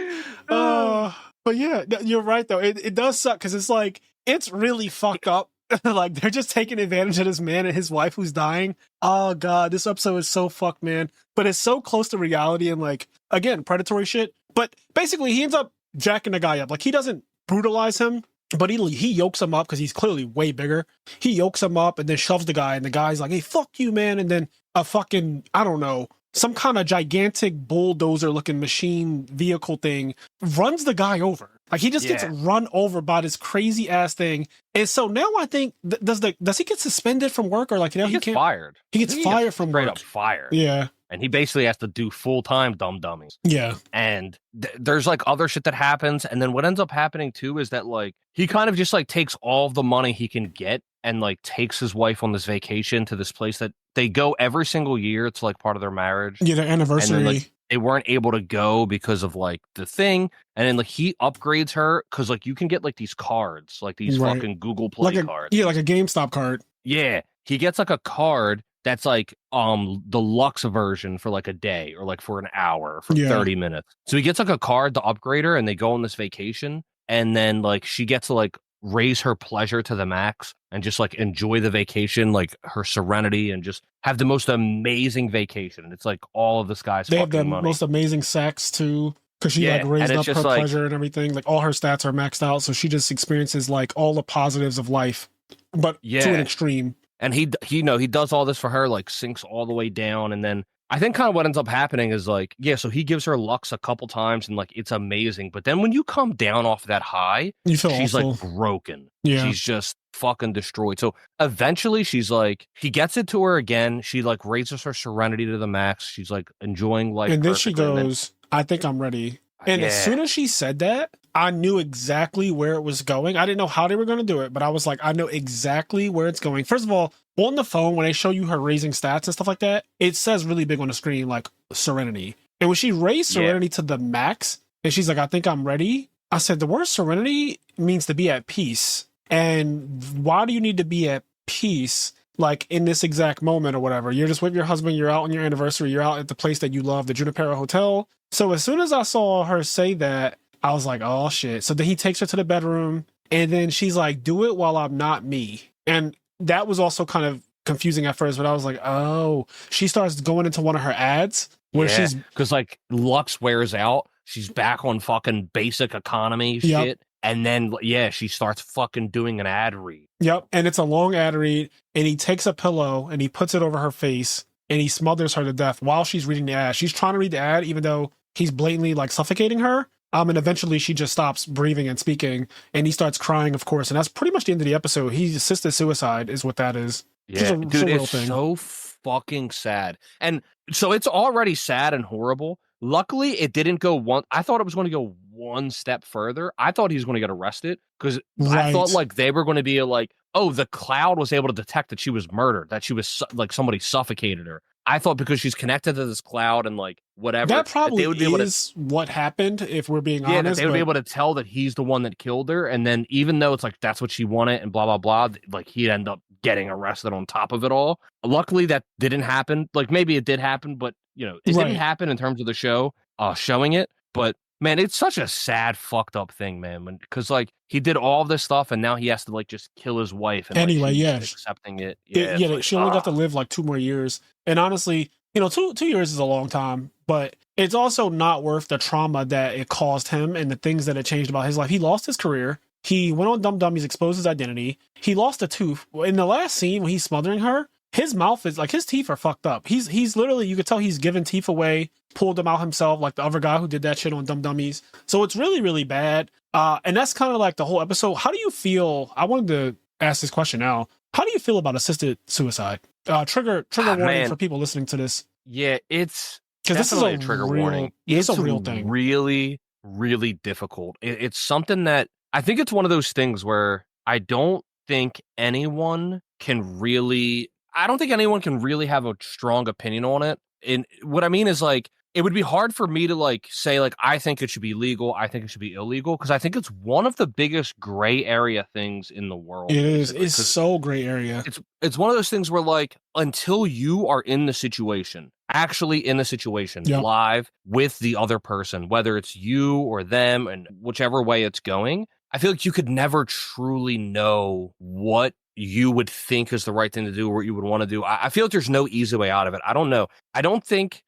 But yeah, you're right though. It does suck because it's like it's really fucked up. Like they're just taking advantage of this man and his wife who's dying. Oh god, this episode is so fucked, man. But it's so close to reality and like again, predatory shit. But basically he ends up jacking the guy up. Like he doesn't brutalize him, but he yokes him up because he's clearly way bigger. He yokes him up and then shoves the guy, and the guy's like, hey, fuck you, man. And then a fucking, I don't know, some kind of gigantic bulldozer looking machine vehicle thing runs the guy over. Like he just gets run over by this crazy ass thing. And so now I think, does he get suspended from work or like, you know, he gets fired. He gets fired from work. Straight up fired. Yeah. And he basically has to do full-time dummies. Yeah. And there's like other shit that happens. And then what ends up happening too is that like he kind of just like takes all of the money he can get and like takes his wife on this vacation to this place that they go every single year. It's like part of their marriage. Yeah, their anniversary. And then, like, they weren't able to go because of like the thing. And then like he upgrades her because like you can get like these cards, like these fucking Google Play cards. Yeah, like a GameStop card. Yeah. He gets like a card that's like the Lux version for like a day or like for an hour for 30 minutes. So he gets like a card to upgrade her and they go on this vacation. And then like she gets to like raise her pleasure to the max and just like enjoy the vacation, like her serenity, and just have the most amazing vacation. And it's like all of this guy's they fucking have the money. most amazing sex too, because she like raised up her pleasure and everything. Like all her stats are maxed out, so she just experiences like all the positives of life, but to an extreme. And he does all this for her, like sinks all the way down. And then I think kind of what ends up happening is like, so he gives her Lux a couple times and like, it's amazing. But then when you come down off that high, she's awful. Like broken. Yeah. She's just fucking destroyed. So eventually she's like, he gets it to her again. She like raises her serenity to the max. She's like enjoying life. And then she goes, I think I'm ready. And as soon as she said that, I knew exactly where it was going. I didn't know how they were going to do it, but I was like, I know exactly where it's going. First of all, on the phone, when they show you her raising stats and stuff like that, it says really big on the screen, like Serenity. And when she raised Serenity to the max, and she's like, I think I'm ready. I said, the word Serenity means to be at peace. And why do you need to be at peace? Like in this exact moment or whatever, you're just with your husband, you're out on your anniversary, you're out at the place that you love, the Junipero Hotel. So as soon as I saw her say that, I was like, oh shit. So then he takes her to the bedroom and then she's like, do it while I'm not me. And that was also kind of confusing at first, but I was like, oh, she starts going into one of her ads where she's, because like Lux wears out. She's back on fucking basic economy shit. And then, she starts fucking doing an ad read. Yep. And it's a long ad read. And he takes a pillow and he puts it over her face and he smothers her to death while she's reading the ad. She's trying to read the ad, even though he's blatantly like suffocating her. And eventually she just stops breathing and speaking and he starts crying, of course. And that's pretty much the end of the episode. He assisted suicide is what that is. Yeah, dude, it's so fucking sad. And so it's already sad and horrible. Luckily, it didn't go one. I thought it was going to go one step further. I thought he was going to get arrested because I thought like they were going to be like, oh, the cloud was able to detect that she was murdered, that she was like somebody suffocated her. I thought because she's connected to this cloud and like whatever. That probably is what happened, if we're being honest. They would be able to tell that he's the one that killed her. And then even though it's like that's what she wanted and blah, blah, blah, like he'd end up getting arrested on top of it all. Luckily, that didn't happen. Like maybe it did happen, but it didn't happen in terms of the show showing it. But man, it's such a sad, fucked up thing, man. Because like he did all this stuff, and now he has to like just kill his wife, and like Anyway, she's yeah, accepting it. Yeah, it's like she only got to live like 2 more years. And honestly, you know, 2 years is a long time, but it's also not worth the trauma that it caused him and the things that it changed about his life. He lost his career. He went on Dum Dum. He's exposed his identity. He lost a tooth. In the last scene when he's smothering her, his mouth is like, his teeth are fucked up. He's literally, you could tell he's given teeth away, pulled them out himself, like the other guy who did that shit on Dum Dummies. So it's really, really bad. And that's kind of like the whole episode. How do you feel? I wanted to ask this question now. How do you feel about assisted suicide? Trigger warning man. for people listening to this. Yeah, it's Because this is definitely a trigger warning. It's a real thing. Really, really difficult. It's something that I think it's one of those things where I don't think anyone can really have a strong opinion on it. And what I mean is like, it would be hard for me to like say like, I think it should be legal. I think it should be illegal. Because I think it's one of the biggest gray area things in the world. It is. It's so gray area. It's one of those things where like, until you are in the situation, actually in the situation, live with the other person, whether it's you or them and whichever way it's going, I feel like you could never truly know what you would think is the right thing to do or what you would want to do. I feel like there's no easy way out of it. I don't know. I don't think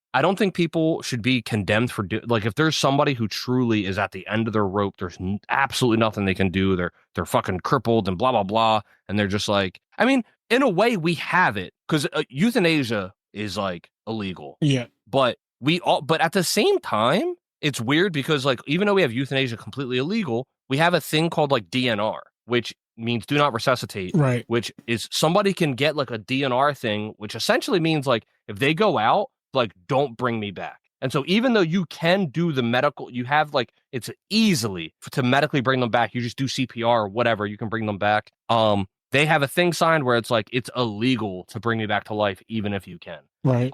people should be condemned for like, if there's somebody who truly is at the end of their rope, there's absolutely nothing they can do. They're fucking crippled and blah, blah, blah. And they're just like, I mean, in a way we have it because euthanasia is like illegal. Yeah. But at the same time, it's weird because like, even though we have euthanasia completely illegal, we have a thing called like DNR, which means do not resuscitate, right? Which is somebody can get like a DNR thing, which essentially means like if they go out, like don't bring me back. And so even though you can do the medical, you have like it's easily to medically bring them back. You just do CPR or whatever, you can bring them back. They have a thing signed where it's like it's illegal to bring me back to life, even if you can. Right.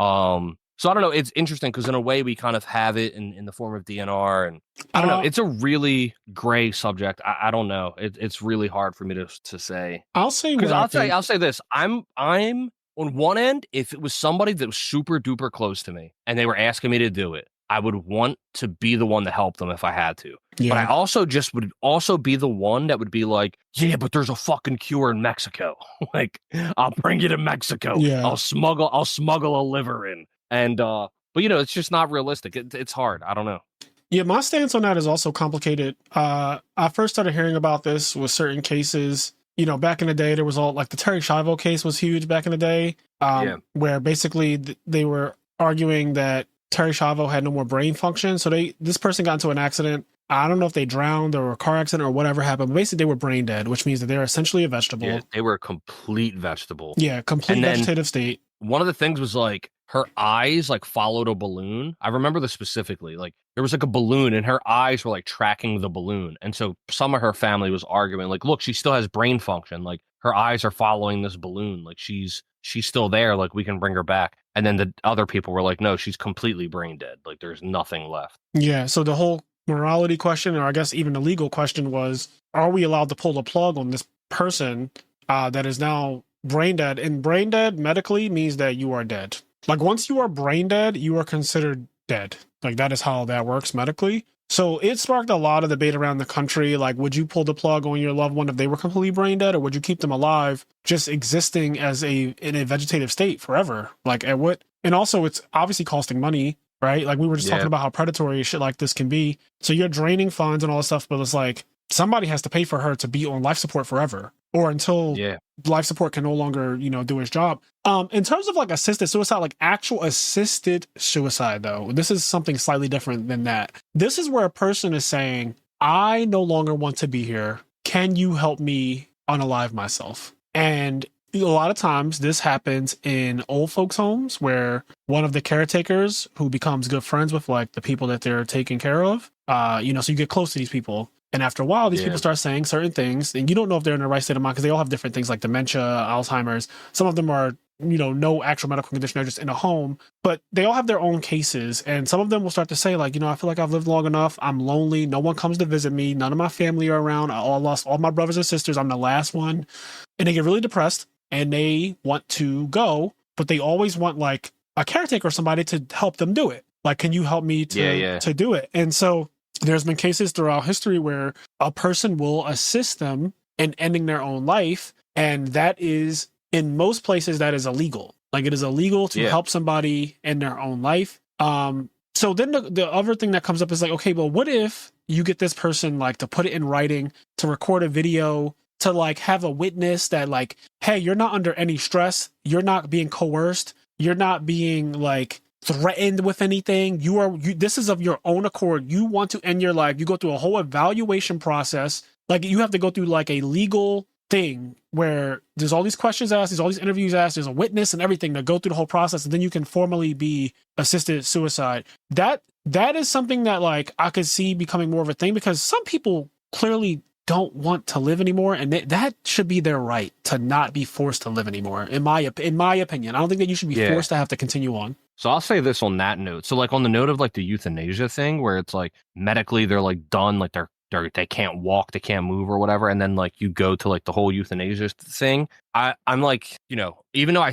So I don't know. It's interesting because in a way we kind of have it in the form of DNR, and I don't know. It's a really gray subject. I don't know. It's really hard for me to say. I'll say because I'll say this. I'm on one end. If it was somebody that was super duper close to me and they were asking me to do it, I would want to be the one to help them if I had to. Yeah. But I also just would also be the one that would be like, yeah, but there's a fucking cure in Mexico. Like, I'll bring you to Mexico. Yeah. I'll smuggle a liver in. And, but you know, it's just not realistic. It's hard. I don't know. Yeah, my stance on that is also complicated. I first started hearing about this with certain cases. You know, back in the day, there was all like the Terry Schiavo case was huge back in the day, where basically they were arguing that Terry Schiavo had no more brain function. So this person got into an accident. I don't know if they drowned or a car accident or whatever happened, but basically they were brain dead, which means that they're essentially a vegetable. Yeah, they were a complete vegetable. Yeah, complete vegetative state. One of the things was like her eyes like followed a balloon. I remember this specifically. Like there was like a balloon and her eyes were like tracking the balloon. And so some of her family was arguing like, look, she still has brain function. Like her eyes are following this balloon. Like she's still there. Like we can bring her back. And then the other people were like, no, she's completely brain dead. Like there's nothing left. Yeah. So the whole morality question, or I guess even the legal question was, are we allowed to pull the plug on this person that is now brain dead? And brain dead medically means that you are dead. Like once you are brain dead, you are considered dead. Like that is how that works medically. So it sparked a lot of debate around the country. Like, would you pull the plug on your loved one if they were completely brain dead, or would you keep them alive, just existing as in a vegetative state forever? Like at what? And also it's obviously costing money, right? Like we were just talking about how predatory shit like this can be. So you're draining funds and all this stuff, but it's like somebody has to pay for her to be on life support forever, or until life support can no longer, do its job. In terms of like assisted suicide, like actual assisted suicide, though, this is something slightly different than that. This is where a person is saying, I no longer want to be here. Can you help me unalive myself? And a lot of times this happens in old folks' homes where one of the caretakers who becomes good friends with like the people that they're taking care of, so you get close to these people. And after a while, these people start saying certain things, and you don't know if they're in the right state of mind because they all have different things like dementia, Alzheimer's. Some of them are, no actual medical condition. They're just in a home, but they all have their own cases. And some of them will start to say like, I feel like I've lived long enough. I'm lonely. No one comes to visit me. None of my family are around. I lost all my brothers and sisters. I'm the last one. And they get really depressed and they want to go, but they always want like a caretaker or somebody to help them do it. Like, can you help me to do it? And so there's been cases throughout history where a person will assist them in ending their own life. And that is, in most places, that is illegal. Like, it is illegal to help somebody end their own life. So then the other thing that comes up is like, okay, well, what if you get this person like to put it in writing, to record a video, to like have a witness that like, hey, you're not under any stress. You're not being coerced. You're not being like threatened with anything. This is of your own accord. You want to end your life. You go through a whole evaluation process. Like, you have to go through like a legal thing where there's all these questions asked, there's all these interviews asked, there's a witness and everything to go through the whole process, and then you can formally be assisted suicide. That is something that like I could see becoming more of a thing, because some people clearly don't want to live anymore, and that should be their right to not be forced to live anymore. In my opinion, I don't think that you should be forced to have to continue on. So I'll say this on that note. So like on the note of like the euthanasia thing, where it's like medically they're like done, like they can't walk, they can't move or whatever, and then like you go to like the whole euthanasia thing. I'm like, even though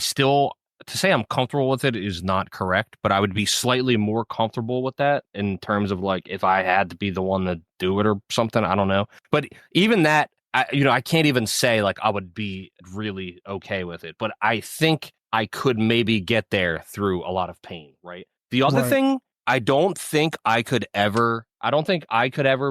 to say I'm comfortable with it is not correct, but I would be slightly more comfortable with that in terms of like if I had to be the one to do it or something. I don't know, but even that, I can't even say like I would be really okay with it, but I think I could maybe get there through a lot of pain, right? The other thing, I don't think I could ever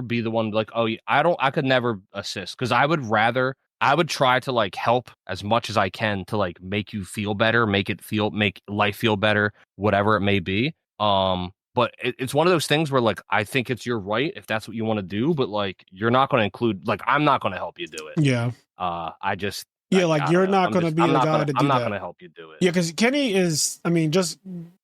be the one like, I could never assist, because I would try to like help as much as I can to like make you feel better, make life feel better, whatever it may be. But it's one of those things where like, I think it's your right if that's what you want to do, but like, you're not going to include, like, I'm not going to help you do it. Yeah. You're not going to be the guy to do that. I'm not going to help you do it. Yeah. Cause Kenny is, I mean, just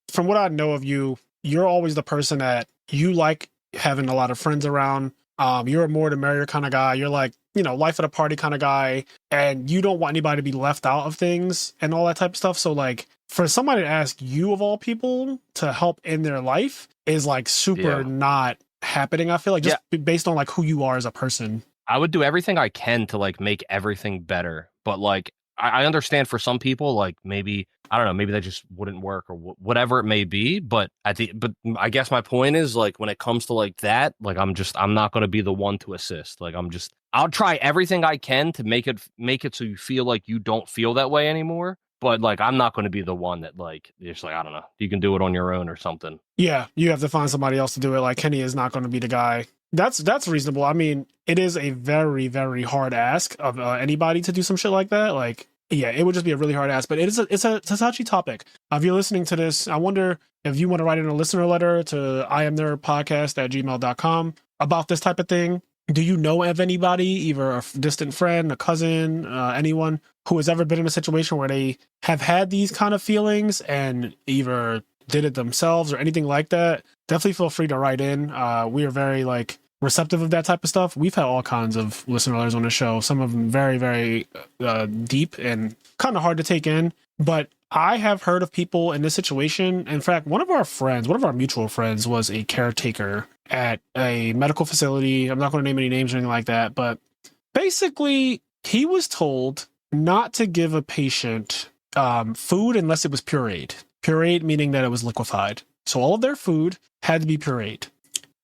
from what I know of you, you're always the person that you like having a lot of friends around. You're a more the merrier kind of guy. You're like, life of the party kind of guy, and you don't want anybody to be left out of things and all that type of stuff. So like, for somebody to ask you of all people to help in their life is like super not happening. I feel like just based on like who you are as a person. I would do everything I can to like make everything better, but like I understand for some people, like maybe I don't know, maybe that just wouldn't work or whatever it may be. But but I guess my point is like when it comes to like that, like I'm not going to be the one to assist. Like I'll try everything I can to make it so you feel like you don't feel that way anymore. But like I'm not going to be the one that like you're just like, I don't know, you can do it on your own or something. Yeah, you have to find somebody else to do it. Like Kenny is not going to be the guy. That's reasonable. I mean, it is a very, very hard ask of anybody to do some shit like that. Like, yeah, it would just be a really hard ask. But it's a touchy topic. If you're listening to this, I wonder if you want to write in a listener letter to imnerdpodcast@gmail.com about this type of thing. Do you know of anybody, either a distant friend, a cousin, anyone who has ever been in a situation where they have had these kind of feelings and either did it themselves or anything like that? Definitely feel free to write in. We are very like receptive of that type of stuff. We've had all kinds of listener letters on the show, some of them very, very deep and kind of hard to take in. But I have heard of people in this situation. In fact, one of our mutual friends was a caretaker at a medical facility. I'm not going to name any names or anything like that, but basically he was told not to give a patient food unless it was pureed. Pureed meaning that it was liquefied. So all of their food had to be pureed.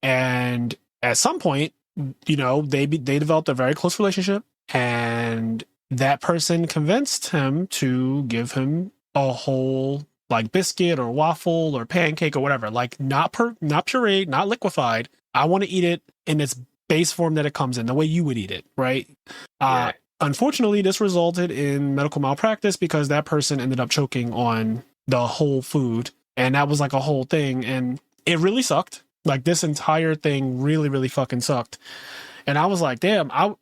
And at some point, they developed a very close relationship, and that person convinced him to give him a whole like biscuit or waffle or pancake or whatever, like not pureed, not liquefied. I want to eat it in its base form that it comes in, the way you would eat it, right? Yeah. Unfortunately, this resulted in medical malpractice because that person ended up choking on the whole food, and that was like a whole thing, and it really sucked. Like this entire thing really, really fucking sucked. And I was like, damn, I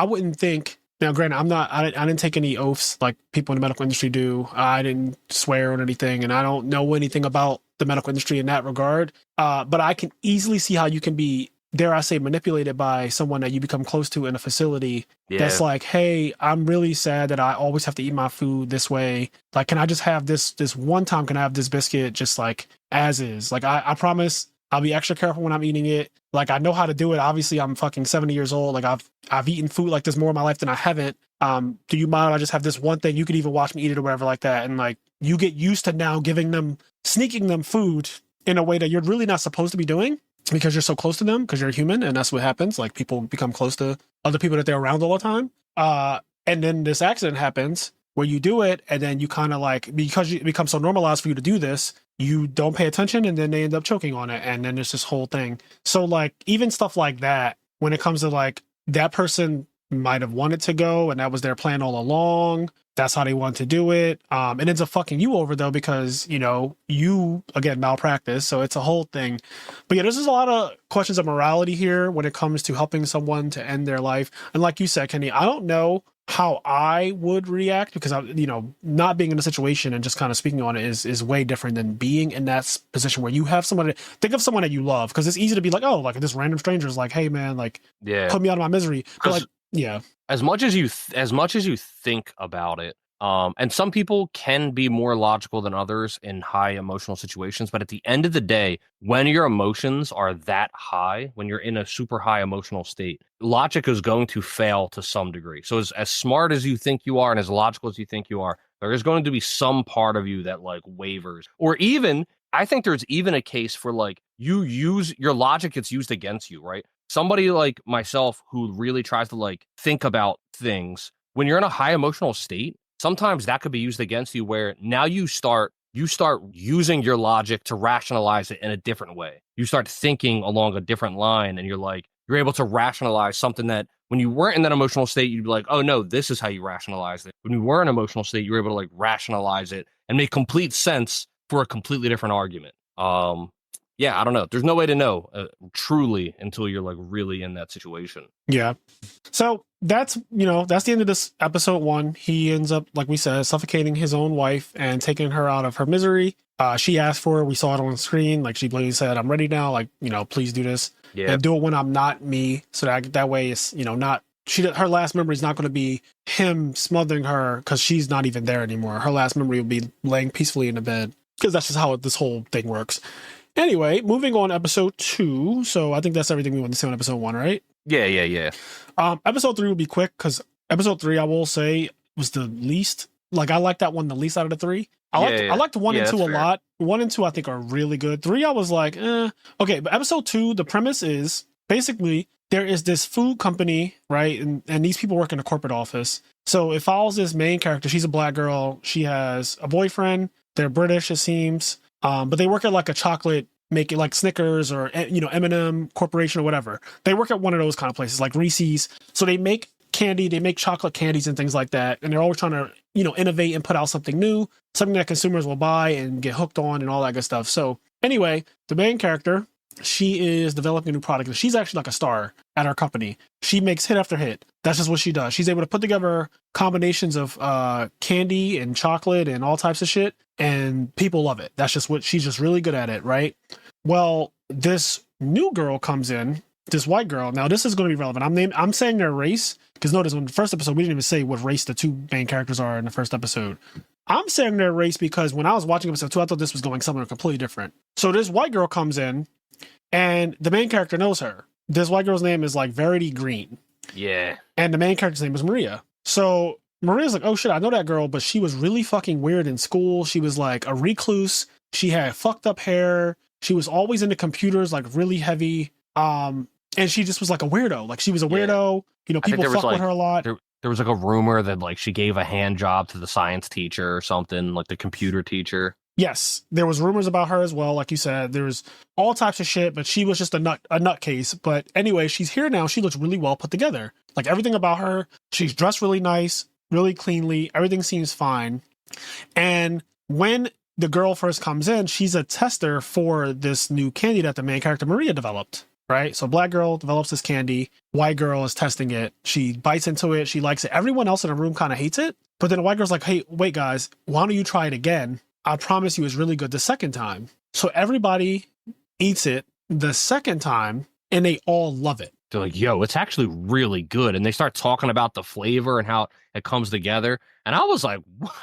wouldn't think. Now, granted, I didn't take any oaths like people in the medical industry do. I didn't swear on anything, and I don't know anything about the medical industry in that regard. But I can easily see how you can be, dare I say, manipulated by someone that you become close to in a facility. Yeah. That's like, hey, I'm really sad that I always have to eat my food this way. Like, can I just have this one time? Can I have this biscuit just like as is? Like, I promise I'll be extra careful when I'm eating it. Like, I know how to do it. Obviously, I'm fucking 70 years old. Like, I've eaten food like this more in my life than I haven't. Do you mind if I just have this one thing? You could even watch me eat it or whatever like that. And like, you get used to now sneaking them food in a way that you're really not supposed to be doing because you're so close to them, because you're human, and that's what happens. Like, people become close to other people that they're around all the time. And then this accident happens where you do it, and then you kind of like, because it becomes so normalized for you to do this, you don't pay attention, and then they end up choking on it, and then there's this whole thing. So like, even stuff like that, when it comes to like, that person might have wanted to go, and that was their plan all along. That's how they want to do it. It ends up fucking you over though, because, you know, you again malpractice. So it's a whole thing. But yeah, there's just a lot of questions of morality here when it comes to helping someone to end their life. And like you said, Kenny, I don't know how I would react, because I, you know, not being in a situation and just kind of speaking on it is way different than being in that position where you have someone. Think of someone that you love, because it's easy to be like, oh, like this random stranger is like, hey man, like, put me out of my misery. But like, yeah. As much as you think about it, and some people can be more logical than others in high emotional situations, but at the end of the day, when your emotions are that high, when you're in a super high emotional state, logic is going to fail to some degree. So as smart as you think you are and as logical as you think you are, there is going to be some part of you that like wavers. Or even, I think there's even a case for like, your logic gets used against you, right? Somebody like myself who really tries to like think about things, when you're in a high emotional state, sometimes that could be used against you, where now you start using your logic to rationalize it in a different way. You start thinking along a different line, and you're able to rationalize something that when you weren't in that emotional state, you'd be like, oh no, this is how you rationalize it. When you were in an emotional state, you were able to like rationalize it and make complete sense for a completely different argument. Yeah, I don't know. There's no way to know truly until you're like really in that situation. Yeah. So that's the end of this episode 1. He ends up, like we said, suffocating his own wife and taking her out of her misery. She asked for it. We saw it on screen. Like, she blatantly said, I'm ready now. Like, please do this. Yeah. And do it when I'm not me. So that way it's, not, her last memory is not going to be him smothering her, because she's not even there anymore. Her last memory will be laying peacefully in the bed, because that's just how this whole thing works. Anyway, moving on to episode 2. So I think that's everything we want to say on episode 1, right? Yeah. Episode 3 will be quick, because episode 3, I will say, was the least. Like, I like that one the least out of the 3. I liked 1 and 2 a lot. 1 and 2 I think are really good. 3 I was like, eh. Okay, but episode 2, the premise is basically there is this food company, right? And these people work in a corporate office. So it follows this main character. She's a black girl. She has a boyfriend. They're British, it seems. But they work at like a chocolate, make it like Snickers or, M&M Corporation or whatever. They work at one of those kind of places, like Reese's. So they make candy, they make chocolate candies and things like that. And they're always trying to, innovate and put out something new, something that consumers will buy and get hooked on and all that good stuff. So anyway, the main character, she is developing a new product, and she's actually like a star at our company. She makes hit after hit. That's just what she does. She's able to put together combinations of candy and chocolate and all types of shit, and people love it. That's just what she's just really good at it, right? Well, this new girl comes in, this white girl. Now, this is going to be relevant. I'm saying their race, because notice in the first episode, we didn't even say what race the 2 main characters are in the first episode. I'm saying their race because when I was watching episode 2, I thought this was going somewhere completely different. So this white girl comes in, and the main character knows her. This white girl's name is like Verity Green. Yeah. And the main character's name is Maria. So Maria's like, oh shit, I know that girl, but she was really fucking weird in school. She was like a recluse. She had fucked up hair. She was always into computers, like really heavy. And she just was like a weirdo. Like, she was a weirdo. People fuck with her a lot. There was like a rumor that like she gave a hand job to the science teacher or something, like the computer teacher. Yes, there was rumors about her as well. Like you said, there's all types of shit, but she was just a nutcase. But anyway, she's here now. She looks really well put together. Like, everything about her, she's dressed really nice, really cleanly. Everything seems fine. And when the girl first comes in, she's a tester for this new candy that the main character Maria developed. Right? So black girl develops this candy. White girl is testing it. She bites into it. She likes it. Everyone else in the room kind of hates it. But then the white girl's like, hey, wait, guys, why don't you try it again? I promise you it's really good the second time. So everybody eats it the second time, and they all love it. They're like, yo, it's actually really good. And they start talking about the flavor and how it comes together. And I was like,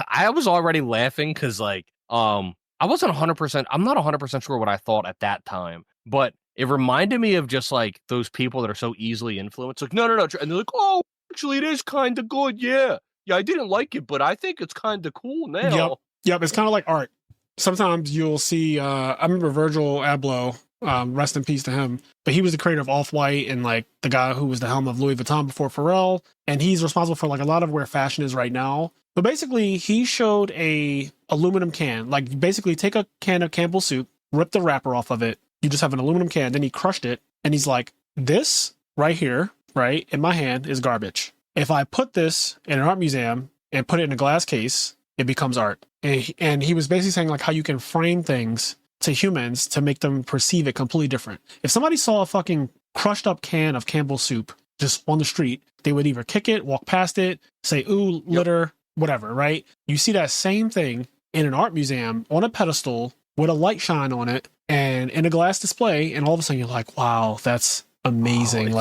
I was already laughing because like, I wasn't 100%, I'm not 100% sure what I thought at that time. But it reminded me of just like those people that are so easily influenced. Like, no. And they're like, oh, actually, it is kind of good. Yeah. Yeah, I didn't like it, but I think it's kind of cool now. Yep. It's kind of like art. sometimes you'll see, I remember Virgil Abloh, rest in peace to him, but he was the creator of Off-White and like the guy who was the helm of Louis Vuitton before Pharrell. And he's responsible for like a lot of where fashion is right now. But basically he showed a aluminum can, like you basically take a can of Campbell's soup, rip the wrapper off of it. You just have an aluminum can. Then he crushed it. And he's like, this right here, right in my hand is garbage. If I put this in an art museum and put it in a glass case, it becomes art. And he was basically saying like how you can frame things to humans to make them perceive it completely different. If somebody saw a fucking crushed up can of Campbell's soup just on the street, they would either kick it, walk past it, say, ooh, litter, whatever, right? You see that same thing in an art museum on a pedestal with a light shine on it and in a glass display, and all of a sudden you're like, wow, that's amazing.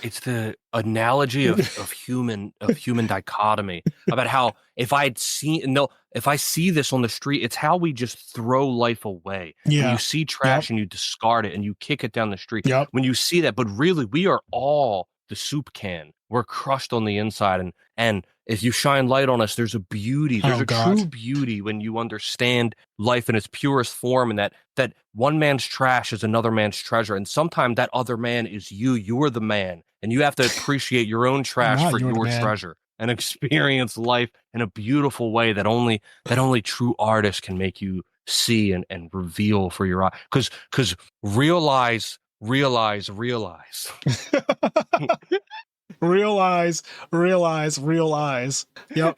It's the analogy of human dichotomy about how if I see this on the street, it's how we just throw life away. Yeah. When you see trash and you discard it and you kick it down the street. Yep. When you see that, but really we are all the soup can. We're crushed on the inside, and if you shine light on us, there's a beauty. There's true beauty when you understand life in its purest form, and that one man's trash is another man's treasure. And sometimes that other man is you. You're the man, and you have to appreciate your own trash for your treasure and experience life in a beautiful way that only true artists can make you see and reveal for your eye. Because realize. Realize. Yep.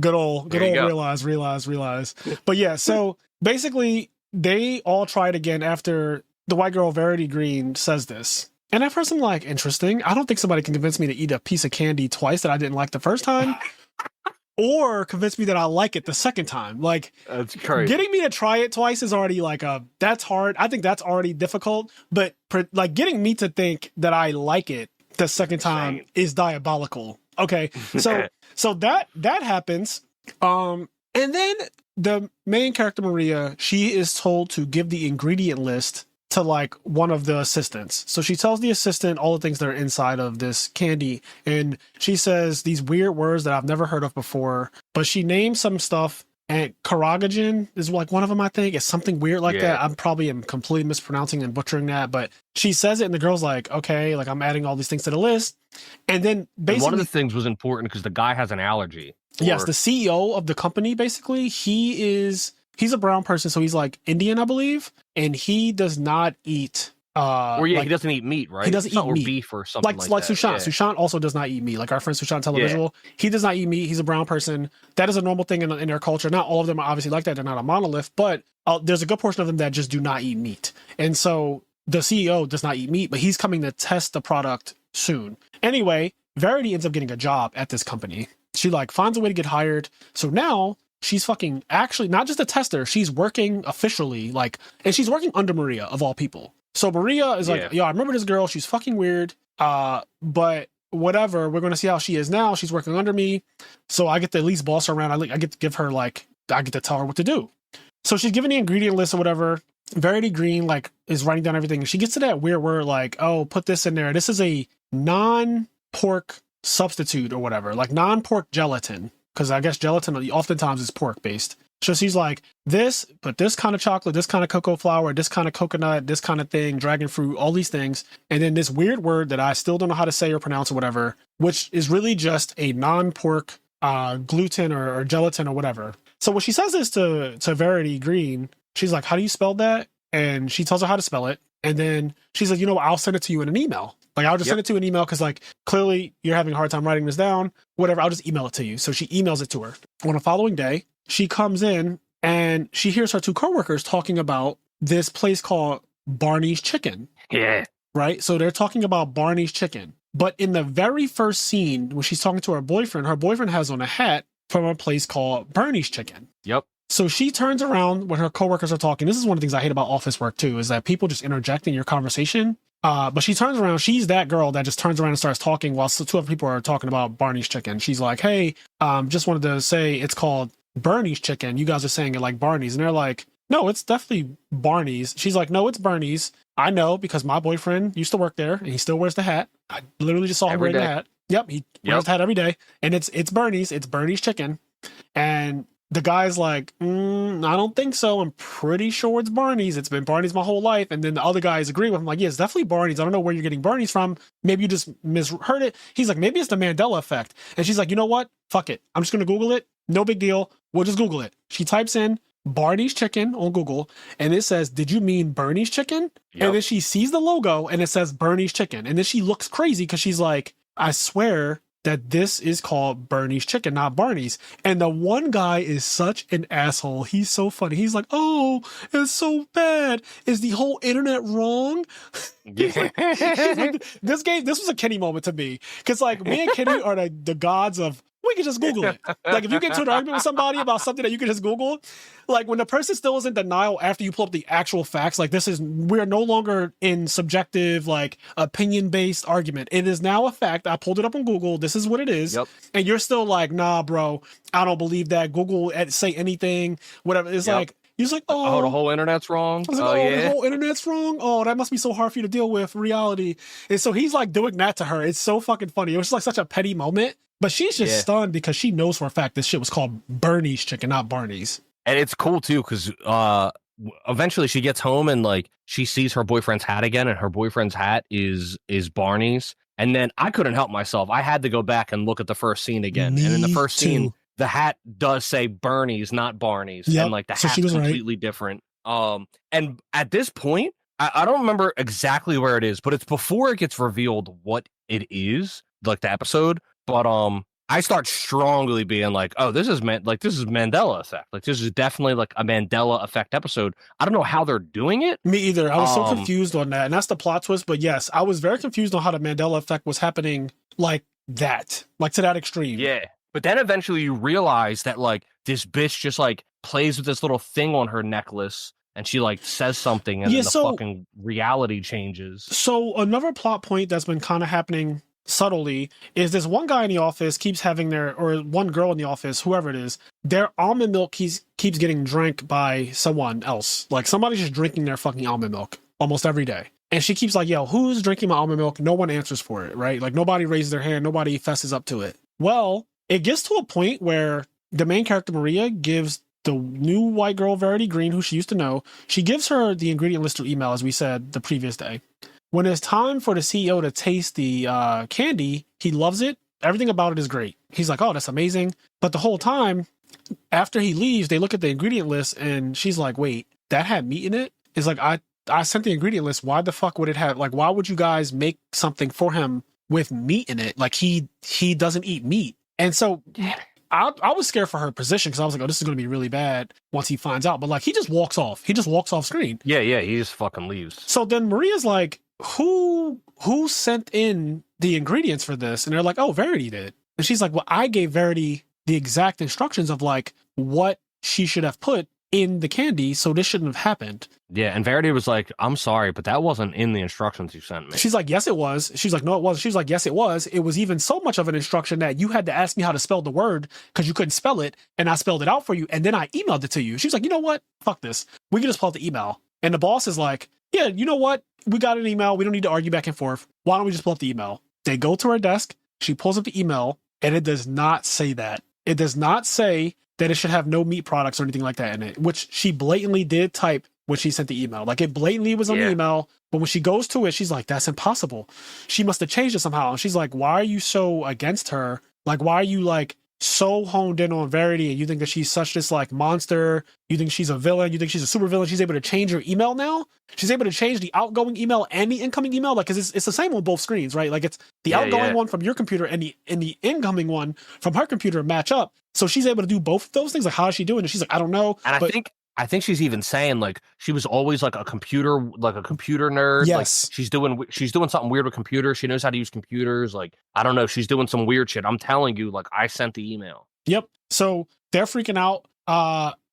Good old realize. But yeah, so basically they all tried again after the white girl Verity Green says this. And at first I'm like, interesting. I don't think somebody can convince me to eat a piece of candy twice that I didn't like the first time. Or convince me that I like it the second time. Like, that's crazy. Getting me to try it twice is already like that's hard. I think that's already difficult. But like getting me to think that I like it the second time is diabolical. Okay, so that happens. And then the main character Maria, she is told to give the ingredient list to like one of the assistants. So she tells the assistant all the things that are inside of this candy, and she says these weird words that I've never heard of before, but she names some stuff, and carrageenan is like one of them, I think. It's something weird like that. I'm probably completely mispronouncing and butchering that, but she says it and the girl's like, okay, like I'm adding all these things to the list. And then basically one of the things was important because the guy has an allergy. Yes, the CEO of the company, basically, he's a brown person, so he's like Indian, I believe, and he does not eat. He doesn't eat meat, right? He doesn't eat or meat. Beef or something like that. Sushant. Yeah. Sushant also does not eat meat. Like our friend Sushant Televisual, he does not eat meat. He's a brown person. That is a normal thing in their culture. Not all of them are obviously like that. They're not a monolith, but there's a good portion of them that just do not eat meat. And so the CEO does not eat meat, but he's coming to test the product soon. Anyway, Verity ends up getting a job at this company. She like finds a way to get hired. So now she's fucking actually not just a tester. She's working officially, like, and she's working under Maria of all people. So Maria is like, yo, I remember this girl. She's fucking weird. But whatever. We're going to see how she is now. She's working under me. So I get to at least boss her around. I get to give her like, I get to tell her what to do. So she's giving the ingredient list or whatever. Verity Green like is writing down everything. And she gets to that weird word like, oh, put this in there. This is a non-pork substitute or whatever, like non-pork gelatin. Because I guess gelatin oftentimes is pork based. So she's like, put this kind of chocolate, this kind of cocoa flour, this kind of coconut, this kind of thing, dragon fruit, all these things. And then this weird word that I still don't know how to say or pronounce or whatever, which is really just a non-pork gluten or gelatin or whatever. So what she says is to Verity Green, she's like, how do you spell that? And she tells her how to spell it. And then she's like, I'll send it to you in an email. Like, I'll just send it to an email because, like, clearly you're having a hard time writing this down. Whatever, I'll just email it to you. So she emails it to her. On the following day, she comes in and she hears her two coworkers talking about this place called Barney's Chicken. Yeah. Right? So they're talking about Barney's Chicken. But in the very first scene, when she's talking to her boyfriend has on a hat from a place called Bernie's Chicken. Yep. So she turns around when her coworkers are talking. This is one of the things I hate about office work, too, is that people just interject in your conversation. But she turns around. She's that girl that just turns around and starts talking while two other people are talking about Barney's Chicken. She's like, hey, just wanted to say it's called Bernie's Chicken. You guys are saying it like Barney's. And they're like, no, it's definitely Barney's. She's like, no, it's Bernie's. I know because my boyfriend used to work there and he still wears the hat. I literally just saw him wearing the hat. Yep, he wears the hat every day. And it's Bernie's. It's Bernie's Chicken. And the guy's like, I don't think so. I'm pretty sure it's Barney's. It's been Barney's my whole life. And then the other guys agree with him, like, yeah, it's definitely Barney's. I don't know where you're getting Barney's from. Maybe you just misheard it. He's like, maybe it's the Mandela effect. And she's like, you know what? Fuck it. I'm just going to Google it. No big deal. We'll just Google it. She types in Barney's chicken on Google, and it says, did you mean Bernie's chicken? Yep. And then she sees the logo and it says Bernie's chicken. And then she looks crazy because she's like, I swear that this is called Bernie's chicken, not Barney's. And the one guy is such an asshole. He's so funny. He's like, oh, it's so bad. Is the whole internet wrong? Yeah. Like, this was a Kenny moment to me. Because like me and Kenny are the gods of, we can just Google it. Like if you get into an argument with somebody about something that you can just Google, like when the person still is in denial after you pull up the actual facts, like we're no longer in subjective, like opinion-based argument. It is now a fact. I pulled it up on Google. This is what it is. Yep. And you're still like, nah, bro, I don't believe that. Google say anything, whatever. It's like, he's like, the whole internet's wrong. I was like, the whole internet's wrong. Oh, that must be so hard for you to deal with reality. And so he's like doing that to her. It's so fucking funny. It was just like such a petty moment. But she's just stunned because she knows for a fact this shit was called Bernie's chicken, not Barney's. And it's cool too because eventually she gets home and like she sees her boyfriend's hat again, and her boyfriend's hat is Barney's. And then I couldn't help myself. I had to go back and look at the first scene again. And in the first scene, the hat does say Bernie's, not Barney's. Yep. And like the hat's completely different. And at this point, I don't remember exactly where it is, but it's before it gets revealed what it is, like the episode. But I start strongly being like, oh, this is Mandela effect. Like this is definitely like a Mandela effect episode. I don't know how they're doing it. Me either. I was so confused on that. And that's the plot twist. But yes, I was very confused on how the Mandela effect was happening like that, like to that extreme. Yeah. But then eventually you realize that like this bitch just like plays with this little thing on her necklace and she like says something and then the fucking reality changes. So another plot point that's been kind of happening subtly is this one guy in the office keeps having or one girl in the office, whoever it is, their almond milk keeps getting drank by someone else. Like somebody's just drinking their fucking almond milk almost every day. And she keeps like, yo, who's drinking my almond milk? No one answers for it, right? Like nobody raises their hand, nobody fesses up to it. Well, it gets to a point where the main character, Maria, gives the new white girl, Verity Green, who she used to know, she gives her the ingredient list through email, as we said the previous day. When it's time for the CEO to taste the candy, he loves it. Everything about it is great. He's like, oh, that's amazing. But the whole time, after he leaves, they look at the ingredient list and she's like, wait, that had meat in it? It's like, I sent the ingredient list. Why the fuck would it have, like, why would you guys make something for him with meat in it? Like, he doesn't eat meat. And so I was scared for her position because I was like, oh, this is going to be really bad once he finds out. But like, he just walks off. He just walks off screen. Yeah, he just fucking leaves. So then Maria's like, who sent in the ingredients for this? And they're like, oh, Verity did. And she's like, well, I gave Verity the exact instructions of like what she should have put in the candy, so this shouldn't have happened. Yeah, and Verity was like, I'm sorry, but that wasn't in the instructions you sent me. She's like, yes, it was. She's like, no, it wasn't. She's like, yes, it was. It was even so much of an instruction that you had to ask me how to spell the word because you couldn't spell it, and I spelled it out for you, and then I emailed it to you. She's like, you know what? Fuck this. We can just pull out the email. And the boss is like, yeah, you know what? We got an email. We don't need to argue back and forth. Why don't we just pull up the email? They go to her desk. She pulls up the email, and it does not say that. It does not say that it should have no meat products or anything like that in it, which she blatantly did type when she sent the email. Like it blatantly was on the email, but when she goes to it, she's like, that's impossible. She must have changed it somehow. And she's like, why are you so against her? Like, why are you like so honed in on Verity and you think that she's such this like monster? You think she's a villain? You think she's a super villain? She's able to change her email now? She's able to change the outgoing email and the incoming email? Like, 'cause it's the same on both screens, right? Like it's the outgoing one from your computer and the incoming one from her computer match up. So she's able to do both of those things. Like, how is she doing it? She's like, I don't know. And I think she's even saying like she was always like a computer nerd. Yes. Like she's doing something weird with computers. She knows how to use computers. Like, I don't know. She's doing some weird shit. I'm telling you, like, I sent the email. Yep. So they're freaking out.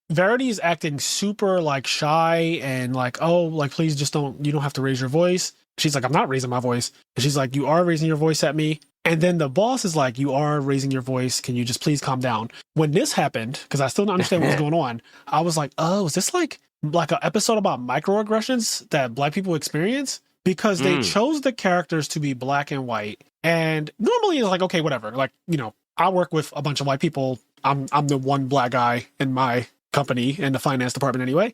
Verity is acting super like shy and like, oh, like, please just you don't have to raise your voice. She's like, I'm not raising my voice. And she's like, you are raising your voice at me. And then the boss is like, you are raising your voice. Can you just please calm down? When this happened, because I still don't understand what's going on, I was like, oh, is this like an episode about microaggressions that Black people experience? Because they chose the characters to be black and white. And normally it's like, okay, whatever. Like, you know, I work with a bunch of white people. I'm the one black guy in my company in the finance department anyway.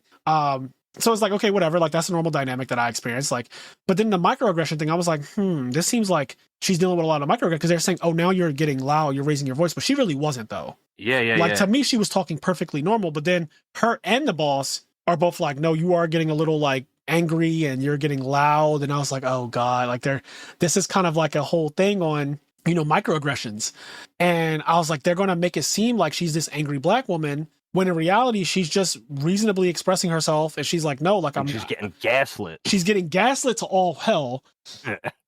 So it's like, okay, whatever. Like that's a normal dynamic that I experienced. Like, but then the microaggression thing, I was like, this seems like she's dealing with a lot of microaggression because they're saying, oh, now you're getting loud, you're raising your voice, but she really wasn't though. Yeah. To me, she was talking perfectly normal, but then her and the boss are both like, no, you are getting a little like angry and you're getting loud. And I was like, oh God, like this is kind of like a whole thing on, microaggressions. And I was like, they're going to make it seem like she's this angry black woman when in reality, she's just reasonably expressing herself. And she's like, no, like she's getting gaslit. She's getting gaslit to all hell.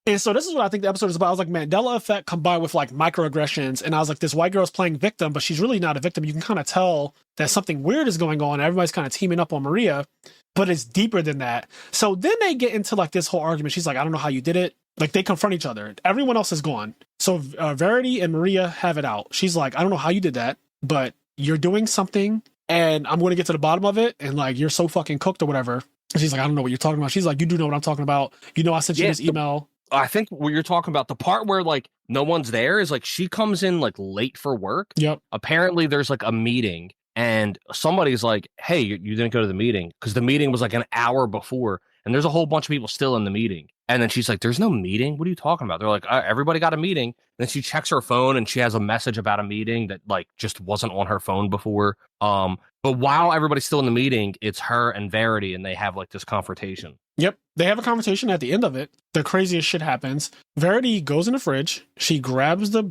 And so this is what I think the episode is about. I was like, Mandela effect combined with like microaggressions. And I was like, this white girl's playing victim, but she's really not a victim. You can kind of tell that something weird is going on. Everybody's kind of teaming up on Maria, but it's deeper than that. So then they get into like this whole argument. She's like, I don't know how you did it. Like they confront each other. Everyone else is gone. So Verity and Maria have it out. She's like, I don't know how you did that, but you're doing something and I'm going to get to the bottom of it. And like, you're so fucking cooked or whatever. And she's like, I don't know what you're talking about. She's like, you do know what I'm talking about. I sent you this email. I think what you're talking about, the part where like no one's there is like she comes in like late for work. Yep. Apparently there's like a meeting and somebody's like, hey, you didn't go to the meeting because the meeting was like an hour before. And there's a whole bunch of people still in the meeting. And then she's like, there's no meeting. What are you talking about? They're like, everybody got a meeting. And then she checks her phone and she has a message about a meeting that like just wasn't on her phone before. But while everybody's still in the meeting, it's her and Verity and they have like this confrontation. Yep. They have a conversation. At the end of it, the craziest shit happens. Verity goes in the fridge. She grabs the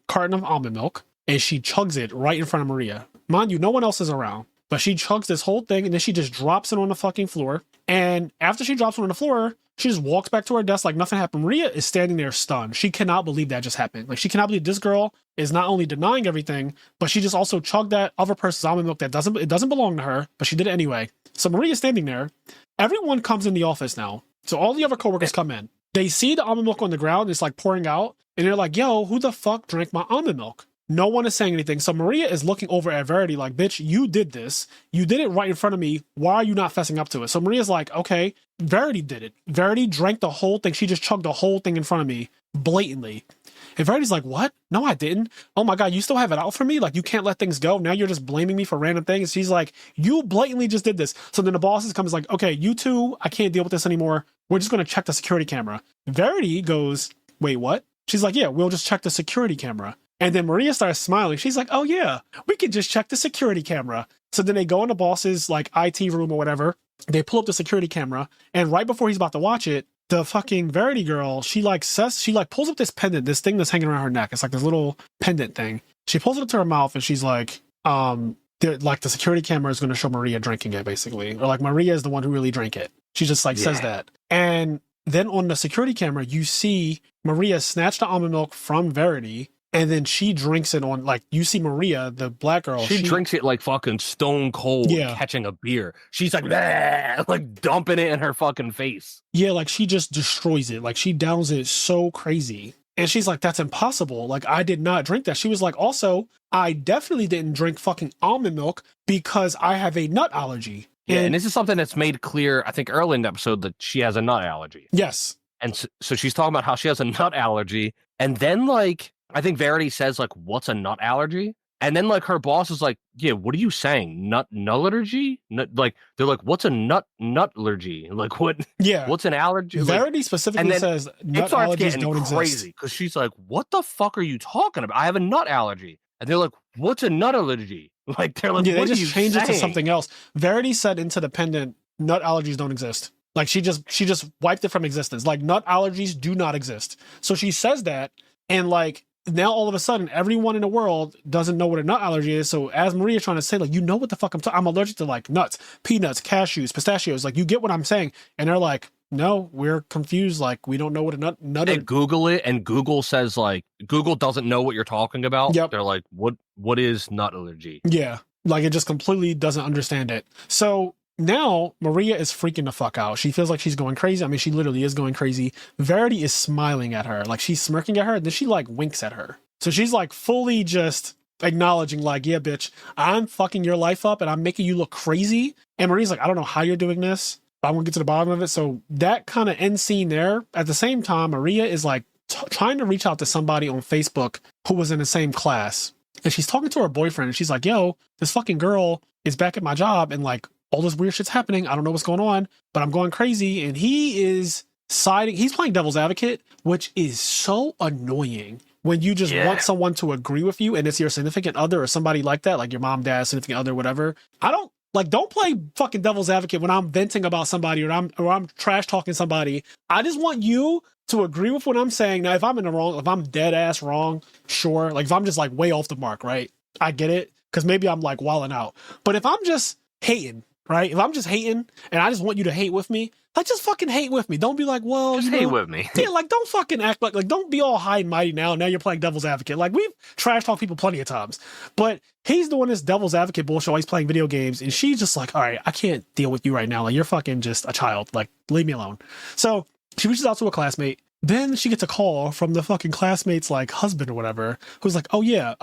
carton of almond milk and she chugs it right in front of Maria. Mind you, no one else is around. But she chugs this whole thing and then she just drops it on the fucking floor. And after she drops it on the floor, she just walks back to her desk like nothing happened. Maria is standing there stunned. She cannot believe that just happened. Like she cannot believe this girl is not only denying everything, but she just also chugged that other person's almond milk that doesn't belong to her, but she did it anyway. So Maria's standing there. Everyone comes in the office now. So all the other coworkers come in. They see the almond milk on the ground. It's like pouring out. And they're like, yo, who the fuck drank my almond milk? No one is saying anything. So Maria is looking over at Verity like, bitch, you did this. You did it right in front of me. Why are you not fessing up to it? So Maria's like, okay, Verity did it. Verity drank the whole thing. She just chugged the whole thing in front of me blatantly. And Verity's like, what? No, I didn't. Oh my God, you still have it out for me? Like, you can't let things go. Now you're just blaming me for random things. She's like, you blatantly just did this. So then the bosses comes like, okay, you two, I can't deal with this anymore. We're just going to check the security camera. Verity goes, wait, what? She's like, yeah, we'll just check the security camera. And then Maria starts smiling. She's like, oh yeah, we can just check the security camera. So then they go in the boss's like IT room or whatever. They pull up the security camera. And right before he's about to watch it, the fucking Verity girl, she pulls up this pendant, this thing that's hanging around her neck. It's like this little pendant thing. She pulls it up to her mouth and she's like, the security camera is going to show Maria drinking it basically. Or like Maria is the one who really drank it. She just says that. And then on the security camera, you see Maria snatch the almond milk from Verity. And then she drinks it on, like, you see Maria, the black girl. She drinks it like fucking stone cold, catching a beer. She's like, bleh, like dumping it in her fucking face. Yeah, like she just destroys it. Like she downs it so crazy. And she's like, that's impossible. Like, I did not drink that. She was like, also, I definitely didn't drink fucking almond milk because I have a nut allergy. Yeah, and this is something that's made clear, I think, early in the episode that she has a nut allergy. Yes. And so she's talking about how she has a nut allergy. And then, like, I think Verity says, like, what's a nut allergy? And then, like, her boss is like, yeah, what are you saying? Nut allergy? Like, they're like, what's a nut allergy? Like, what? Yeah. What's an allergy? Verity specifically says nut allergies don't exist. Crazy because she's like, what the fuck are you talking about? I have a nut allergy. And they're like, what's a nut allergy? Like, they're like, they just changed it to something else. Verity said into the pendant, nut allergies don't exist. Like, she just wiped it from existence. Like, nut allergies do not exist. So she says that, and like, now all of a sudden everyone in the world doesn't know what a nut allergy is. So as Maria's trying to say, like, you know what the fuck I'm allergic to, like nuts, peanuts, cashews, pistachios. Like, you get what I'm saying. And they're like, no, we're confused. Like, we don't know what a nut. And Google it, and Google says, like, Google doesn't know what you're talking about. Yep. They're like, what is nut allergy? Yeah, like, it just completely doesn't understand it. So now Maria is freaking the fuck out. She feels like she's going crazy. I mean, she literally is going crazy. Verity is smiling at her, like she's smirking at her, and then she like winks at her. So she's like fully just acknowledging, like, yeah, bitch, I'm fucking your life up and I'm making you look crazy. And Maria's like, I don't know how you're doing this, but I'm gonna get to the bottom of it. So that kind of end scene there. At the same time, Maria is like trying to reach out to somebody on Facebook who was in the same class. And she's talking to her boyfriend and she's like, yo, this fucking girl is back at my job and like all this weird shit's happening. I don't know what's going on, but I'm going crazy. And he is he's playing devil's advocate, which is so annoying when you just want someone to agree with you and it's your significant other or somebody like that, like your mom, dad, significant other, whatever. Don't play fucking devil's advocate when I'm venting about somebody or I'm trash talking somebody. I just want you to agree with what I'm saying. Now, if I'm in the wrong, if I'm dead ass wrong, sure. Like if I'm just like way off the mark, right? I get it. Cause maybe I'm like wilding out. But if I'm just hating, right? If I'm just hating and I just want you to hate with me, like just fucking hate with me. Don't be like, well, just hate with me. Yeah, like don't fucking act like don't be all high and mighty now. Now you're playing devil's advocate. Like we've trash talked people plenty of times. But he's doing this devil's advocate bullshit while he's playing video games, and she's just like, all right, I can't deal with you right now. Like you're fucking just a child. Like leave me alone. So she reaches out to a classmate. Then she gets a call from the fucking classmate's like husband or whatever, who's like, oh yeah,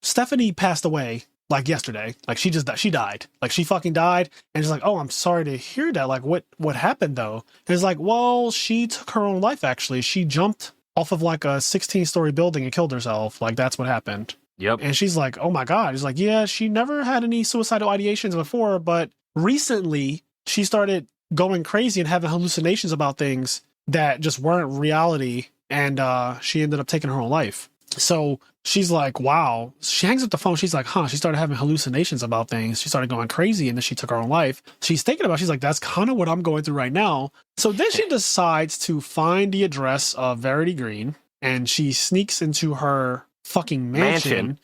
Stephanie passed away like yesterday. Like she died. Like she fucking died. And she's like, oh, I'm sorry to hear that. Like what happened though? And it's like, well, she took her own life actually. She jumped off of like a 16-story building and killed herself. Like that's what happened. Yep. And she's like, oh my God. He's like, yeah, she never had any suicidal ideations before, but recently she started going crazy and having hallucinations about things that just weren't reality. And she ended up taking her own life. So she's like, wow. She hangs up the phone. She's like, she started having hallucinations about things. She started going crazy and then she took her own life. She's thinking about, she's like, that's kind of what I'm going through right now. So then she decides to find the address of Verity Green and she sneaks into her fucking mansion.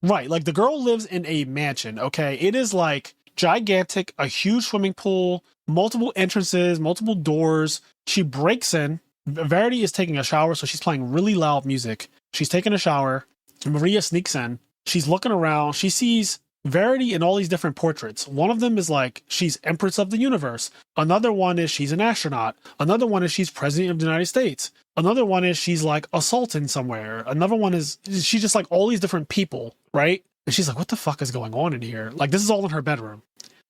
Right. Like the girl lives in a mansion. Okay. It is like gigantic, a huge swimming pool, multiple entrances, multiple doors. She breaks in. Verity is taking a shower, so she's playing really loud music. She's taking a shower. Maria sneaks in. She's looking around. She sees Verity in all these different portraits. One of them is like she's Empress of the Universe. Another one is she's an astronaut. Another one is she's President of the United States. Another one is she's like a sultan somewhere. Another one is she's just like all these different people, right? And she's like, what the fuck is going on in here? Like this is all in her bedroom.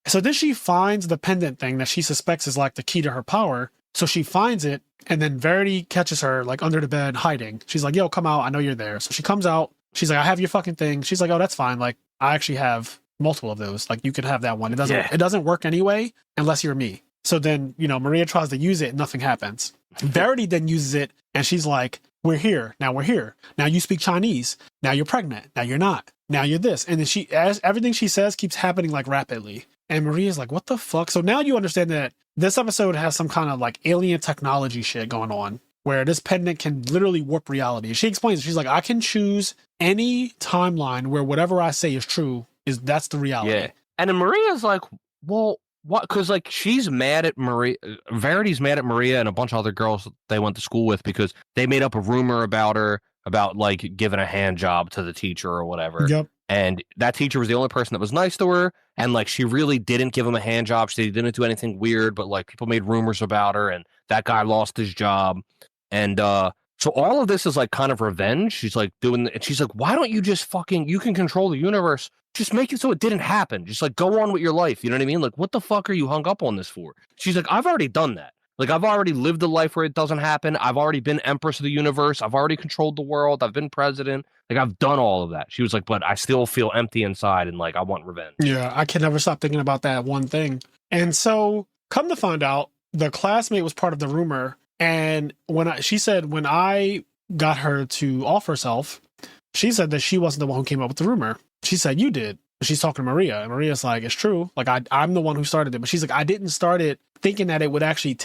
So then she finds the pendant thing that she suspects is like the key to her power. So she finds it, and then Verity catches her like under the bed hiding. She's like, yo, come out. I know you're there. So she comes out. She's like, I have your fucking thing. She's like, oh, that's fine. Like, I actually have multiple of those. Like, you can have that one. It doesn't work anyway unless you're me. So then, Maria tries to use it and nothing happens. Verity then uses it, and she's like, we're here. Now we're here. Now you speak Chinese. Now you're pregnant. Now you're not. Now you're this. And then everything she says keeps happening like rapidly. And Maria's like, what the fuck? So now you understand that this episode has some kind of like alien technology shit going on where this pendant can literally warp reality. She explains, she's like, I can choose any timeline where whatever I say is true, that's the reality. Yeah. And then Maria's like, well, what? Because like she's mad at Maria. Verity's mad at Maria and a bunch of other girls they went to school with because they made up a rumor about her, about like giving a hand job to the teacher or whatever. Yep. And that teacher was the only person that was nice to her. And like, she really didn't give him a hand job. She didn't do anything weird, but like people made rumors about her and that guy lost his job. And so all of this is like kind of revenge. She's like and she's like, why don't you just you can control the universe. Just make it so it didn't happen. Just like go on with your life. You know what I mean? Like, what the fuck are you hung up on this for? She's like, I've already done that. Like, I've already lived a life where it doesn't happen. I've already been Empress of the Universe. I've already controlled the world. I've been president. Like, I've done all of that. She was like, but I still feel empty inside and like, I want revenge. Yeah, I can never stop thinking about that one thing. And so, come to find out, the classmate was part of the rumor. And she said when I got her to off herself, she said that she wasn't the one who came up with the rumor. She said, you did. She's talking to Maria. And Maria's like, it's true. Like, I'm the one who started it. But she's like, I didn't start it thinking that it would actually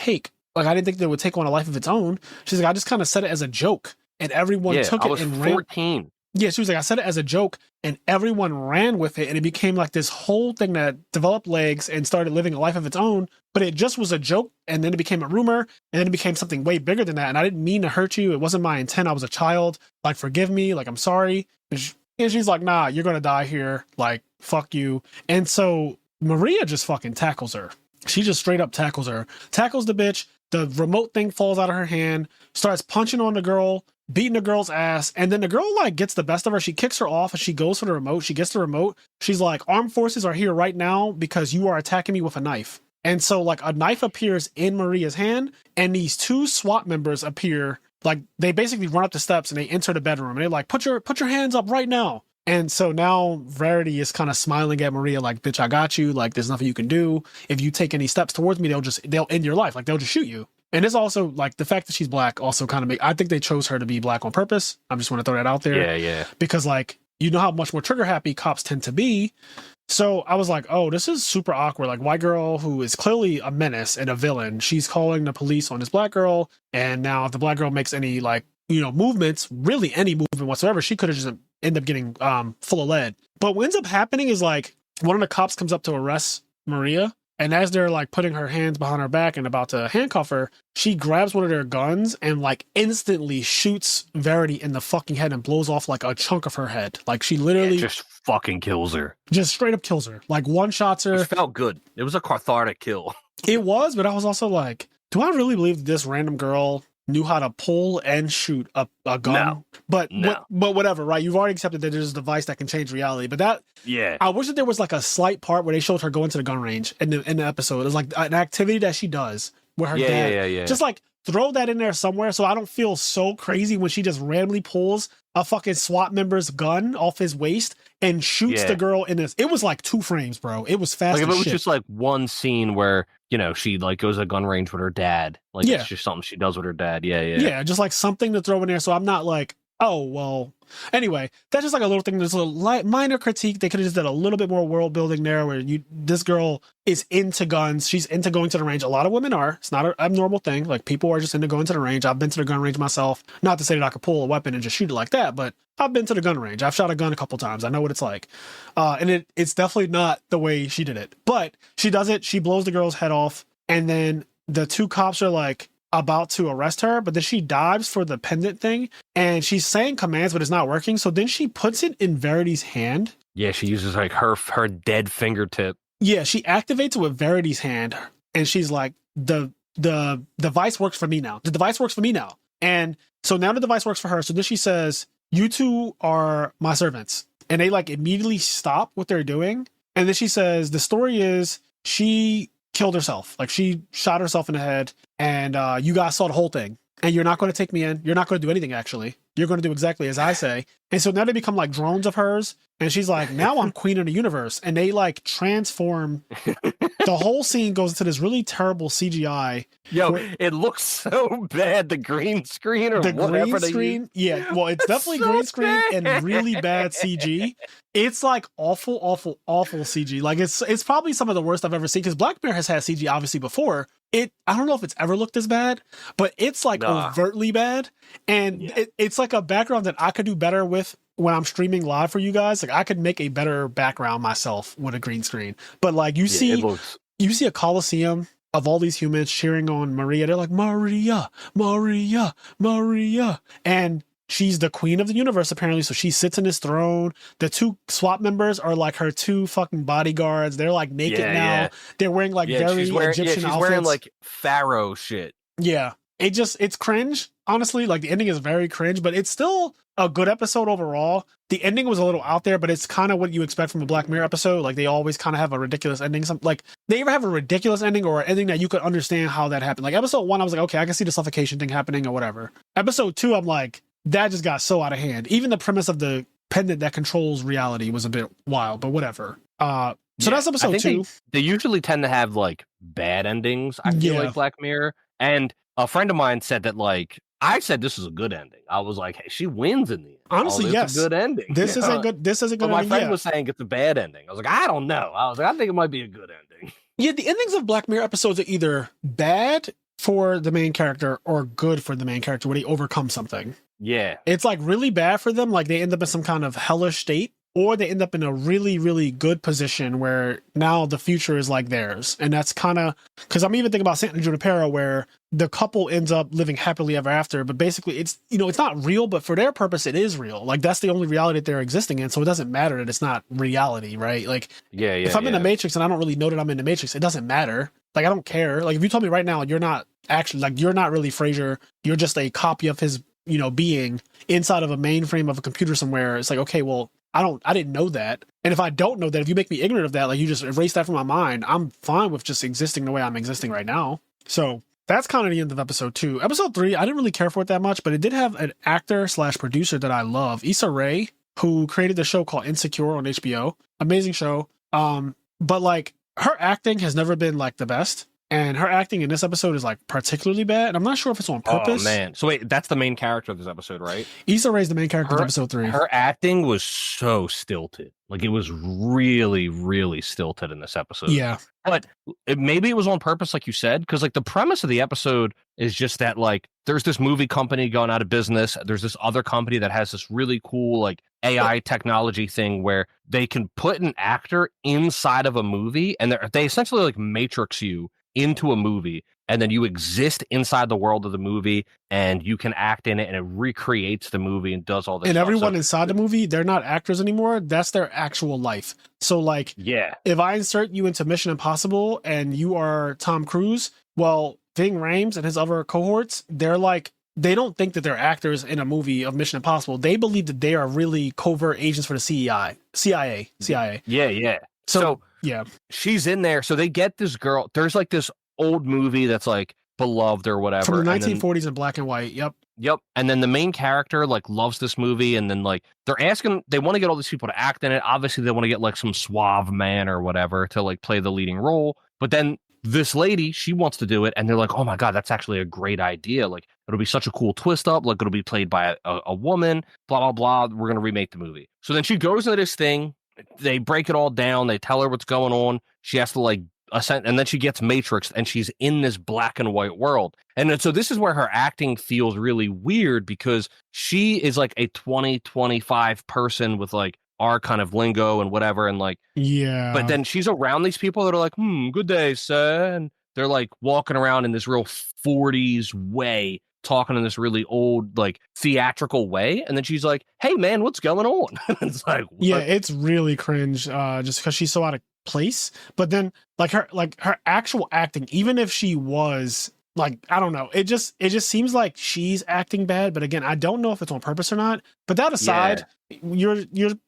I didn't think that it would take on a life of its own. She's like, I just kind of said it as a joke. And everyone took it and ran. 14. Yeah, she was like, I said it as a joke. And everyone ran with it. And it became like this whole thing that developed legs and started living a life of its own. But it just was a joke. And then it became a rumor. And then it became something way bigger than that. And I didn't mean to hurt you. It wasn't my intent. I was a child. Like, forgive me. Like, I'm sorry. And she's like, nah, you're going to die here. Like, fuck you. And so Maria just fucking tackles her. She just straight up tackles her. Tackles the bitch. The remote thing falls out of her hand. Starts punching on the girl. Beating the girl's ass. And then the girl, like, gets the best of her. She kicks her off and she goes for the remote. She gets the remote. She's like, armed forces are here right now because you are attacking me with a knife. And so, like, a knife appears in Maria's hand. And these two SWAT members appear like they basically run up the steps and they enter the bedroom and they're like, put your hands up right now. And so now Verity is kind of smiling at Maria like, bitch, I got you. Like, there's nothing you can do. If you take any steps towards me, they'll end your life. Like, they'll just shoot you. And it's also like the fact that she's black also kind of I think they chose her to be black on purpose. I just want to throw that out there. Yeah. Because like, you know how much more trigger happy cops tend to be. So I was like, oh, this is super awkward. Like, white girl who is clearly a menace and a villain, she's calling the police on this black girl. And now if the black girl makes any like, movements, really any movement whatsoever, she could have just end up getting full of lead. But what ends up happening is like one of the cops comes up to arrest Maria. And as they're like putting her hands behind her back and about to handcuff her, she grabs one of their guns and like instantly shoots Verity in the fucking head and blows off like a chunk of her head. Like she literally just fucking kills her. Just straight up kills her. Like one shots her. It felt good. It was a cathartic kill. It was, but I was also like, do I really believe this random girl knew how to pull and shoot a gun? No. But whatever, right? You've already accepted that there's a device that can change reality. But I wish that there was like a slight part where they showed her going to the gun range in the episode. It was like an activity that she does with her dad. Yeah. Just like throw that in there somewhere so I don't feel so crazy when she just randomly pulls a fucking SWAT member's gun off his waist and shoots the girl in this. It was like 2 frames, bro. It was fast. Like if as it was shit. just like one scene where, she like goes to gun range with her dad. Like it's just something she does with her dad. Yeah, just like something to throw in there so I'm not like, oh, well. Anyway, that's just like a little thing. There's a little minor critique. They could have just done a little bit more world building there where this girl is into guns. She's into going to the range. A lot of women are. It's not an abnormal thing. Like people are just into going to the range. I've been to the gun range myself. Not to say that I could pull a weapon and just shoot it like that, but I've been to the gun range. I've shot a gun a couple times. I know what it's like. And it's definitely not the way she did it. But she does it. She blows the girl's head off. And then the 2 cops are like, about to arrest her, but then she dives for the pendant thing and she's saying commands, but it's not working. So then she puts it in Verity's hand. Yeah, she uses like her dead fingertip. Yeah, she activates it with Verity's hand and she's like, the device works for me now. The device works for me now. And so now the device works for her. So then she says, you 2 are my servants. And they like immediately stop what they're doing. And then she says, the story is she killed herself. Like she shot herself in the head and you guys saw the whole thing and you're not going to take me in. You're not going to do anything. Actually, you're going to do exactly as I say. And so now they become like drones of hers. And she's like, now I'm queen of the universe. And they like transform. The whole scene goes into this really terrible CGI. Yo, it looks so bad. The green screen or the whatever green screen. Yeah, well, it's definitely so green screen bad. and really bad CG. It's like awful CG. Like it's probably some of the worst I've ever seen because Black Mirror has had CG obviously before. I don't know if it's ever looked as bad, but it's like overtly bad. And it's like a background that I could do better with when I'm streaming live for you guys. Like I could make a better background myself with a green screen. But like you see a coliseum of all these humans cheering on Maria. They're like, Maria, Maria, Maria. And she's the queen of the universe, apparently. So she sits in this throne. The 2 SWAT members are like her 2 fucking bodyguards. They're like naked now. Yeah. They're wearing like very Egyptian outfits. Wearing like pharaoh shit. Yeah. It's cringe. Honestly, like the ending is very cringe, but it's still a good episode overall. The ending was a little out there, but it's kind of what you expect from a Black Mirror episode. Like they always kind of have a ridiculous ending. Like they either have a ridiculous ending or an ending that you could understand how that happened. Like episode 1, I was like, okay, I can see the suffocation thing happening or whatever. Episode 2, I'm like, that just got so out of hand. Even the premise of the pendant that controls reality was a bit wild, but whatever. So that's episode 2. They usually tend to have like bad endings. I feel like Black Mirror. And a friend of mine said that like I said this is a good ending. I was like, hey, she wins in the end. Honestly, yes, a good ending. This is a good. But my friend was saying it's a bad ending. I was like, I don't know. I was like, I think it might be a good ending. Yeah, the endings of Black Mirror episodes are either bad for the main character or good for the main character, where they overcome something. Yeah, it's like really bad for them. Like they end up in some kind of hellish state, or they end up in a really, really good position where now the future is like theirs. And that's kind of, because I'm even thinking about San Junipero, where the couple ends up living happily ever after, but basically it's, it's not real, but for their purpose, it is real. Like that's the only reality that they're existing in. So it doesn't matter that it's not reality, right? Like if I'm in the Matrix and I don't really know that I'm in the Matrix, it doesn't matter. Like, I don't care. Like if you told me right now, you're not actually, like, you're not really Frazier. You're just a copy of his, being inside of a mainframe of a computer somewhere. It's like, okay, well, I didn't know that. And if I don't know that, if you make me ignorant of that, like you just erase that from my mind, I'm fine with just existing the way I'm existing right now. So that's kind of the end of episode 2. Episode 3, I didn't really care for it that much, but it did have an actor / producer that I love, Issa Rae, who created the show called Insecure on HBO. Amazing show. But like her acting has never been like the best. And her acting in this episode is like particularly bad. And I'm not sure if it's on purpose. Oh man! So wait, that's the main character of this episode, right? Issa Rae is the main character of episode 3. Her acting was so stilted. Like it was really, really stilted in this episode. Yeah, but maybe it was on purpose, like you said, because like the premise of the episode is just that like there's this movie company going out of business. There's this other company that has this really cool like AI technology thing where they can put an actor inside of a movie, and they essentially like matrix you into a movie, and then you exist inside the world of the movie and you can act in it, and it recreates the movie and does all this and stuff. everyone inside the movie, they're not actors anymore. That's their actual life. So like, yeah, if I insert you into Mission Impossible and you are Tom Cruise, well, Ving Rhames and his other cohorts, they're like, they don't think that they're actors in a movie of Mission Impossible. They believe that they are really covert agents for the CIA. yeah. So yeah, she's in there. So they get this girl. There's like this old movie that's like beloved or whatever from the 1940s in black and white. Yep. And then the main character like loves this movie, and then like they're asking, they want to get all these people to act in it. Obviously, they want to get like some suave man or whatever to like play the leading role. But then this lady, she wants to do it, and they're like, "Oh my god, that's actually a great idea! Like it'll be such a cool twist up. Like it'll be played by a woman. Blah blah blah. We're gonna remake the movie." So then she goes into this thing. They break it all down. They tell her what's going on. She has to like ascend, and then she gets matrixed, and she's in this black and white world. And then, so this is where her acting feels really weird, because she is like a 25 person with like our kind of lingo and whatever. And like, yeah, but then she's around these people that are like, good day, sir. And they're like walking around in this real 40s way, talking in this really old, like theatrical way. And then she's like, "Hey man, what's going on?" It's like, what? Yeah, it's really cringe, just because she's so out of place. But then like her actual acting, even if she was like, I don't know, it just seems like she's acting bad. But again, I don't know if it's on purpose or not. But that aside, you're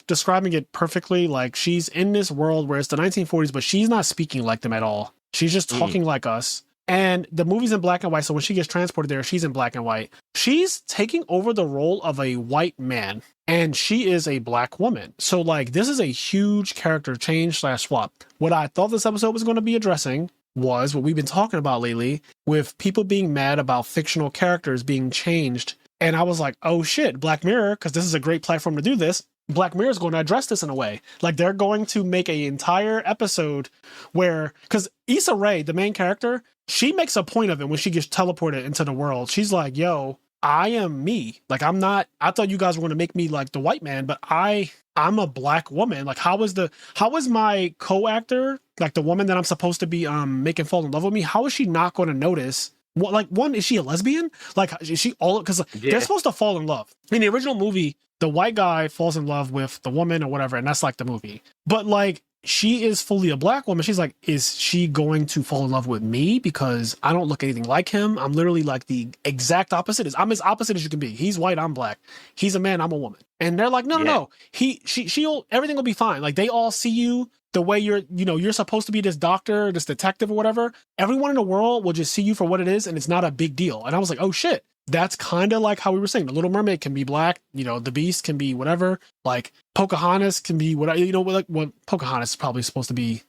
describing it perfectly. Like she's in this world where it's the 1940s, but she's not speaking like them at all. She's just talking like us. And the movie's in black and white, so when she gets transported there, she's in black and white. She's taking over the role of a white man, and she is a black woman. So, like, this is a huge character change / swap. What I thought this episode was going to be addressing was what we've been talking about lately, with people being mad about fictional characters being changed. And I was like, oh shit, Black Mirror, because this is a great platform to do this. Black Mirror is going to address this in a way. Like they're going to make an entire episode where, because Issa Rae, the main character, she makes a point of it when she gets teleported into the world. She's like, yo, I am me. Like, I'm not, I thought you guys were going to make me like the white man, but I'm a black woman. Like, how is my co-actor, like the woman that I'm supposed to be making fall in love with me, how is she not going to notice? What, like, one, is she a lesbian? Like, is she all, because they're supposed to fall in love. In the original movie, the white guy falls in love with the woman or whatever, and that's like the movie. But like, she is fully a black woman. She's like, is she going to fall in love with me because I don't look anything like him? I'm literally like the exact opposite. I'm as opposite as you can be. He's white, I'm black. He's a man, I'm a woman. And they're like, no. She'll, everything will be fine. Like, they all see you the way you're supposed to be, this doctor, this detective or whatever. Everyone in the world will just see you for what it is, and it's not a big deal. And I was like, oh shit. That's kind of like how we were saying. The Little Mermaid can be black, the Beast can be whatever. Like Pocahontas can be whatever, like what Pocahontas is probably supposed to be,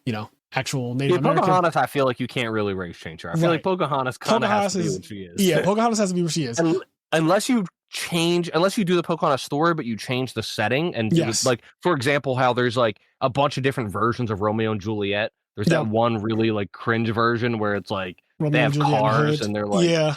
actual Native American. Pocahontas, I feel like you can't really race change her. I feel like Pocahontas kind of has to be what she is. Yeah, Pocahontas has to be what she is. Unless you do the Pocahontas story, but you change the setting and do this, like, for example, how there's like a bunch of different versions of Romeo and Juliet. There's that one really like cringe version where it's like Romeo they have cars and they're like,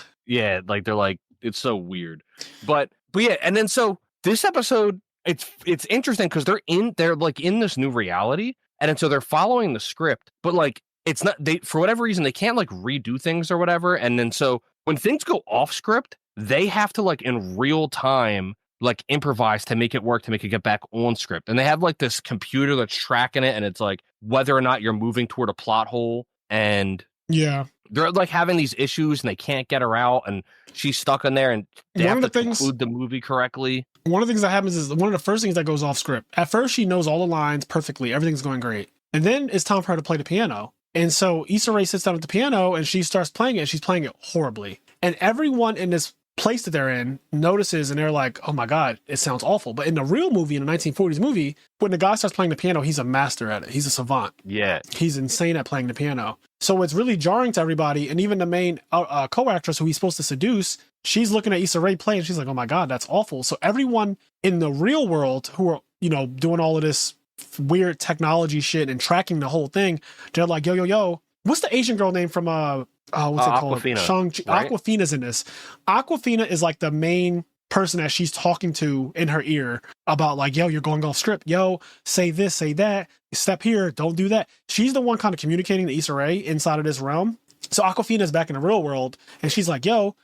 like they're like, it's so weird. But yeah, and then so this episode, it's interesting because they're like in this new reality, and then so they're following the script, but like it's not, they, for whatever reason, they can't like redo things or whatever. And then so when things go off script, they have to like in real time like improvise to make it work, to make it get back on script. And they have like this computer that's tracking it, and it's like whether or not you're moving toward a plot hole, and they're like having these issues and they can't get her out, and she's stuck in there, and they have to conclude the movie correctly. One of the things that happens is one of the first things that goes off script. At first, she knows all the lines perfectly. Everything's going great. And then it's time for her to play the piano. And so Issa Rae sits down at the piano and she starts playing it, and she's playing it horribly. And everyone in this place that they're in notices, and they're like, oh my God, it sounds awful. But in the real movie, in the 1940s movie, when the guy starts playing the piano, he's a master at it. He's a savant. Yeah. He's insane at playing the piano. So it's really jarring to everybody. And even the main co-actress who he's supposed to seduce, she's looking at Issa Rae play and she's like, oh my God, that's awful. So everyone in the real world who are, doing all of this weird technology shit and tracking the whole thing, they're like, yo, what's the Asian girl name from what's it called? Awkwafina, right? Awkwafina's in this. Awkwafina is like the main person that she's talking to in her ear about like, yo, you're going off script. Yo, say this, say that. Step here, don't do that. She's the one kind of communicating to Issa Rae inside of this realm. So Awkwafina's back in the real world, and she's like, yo,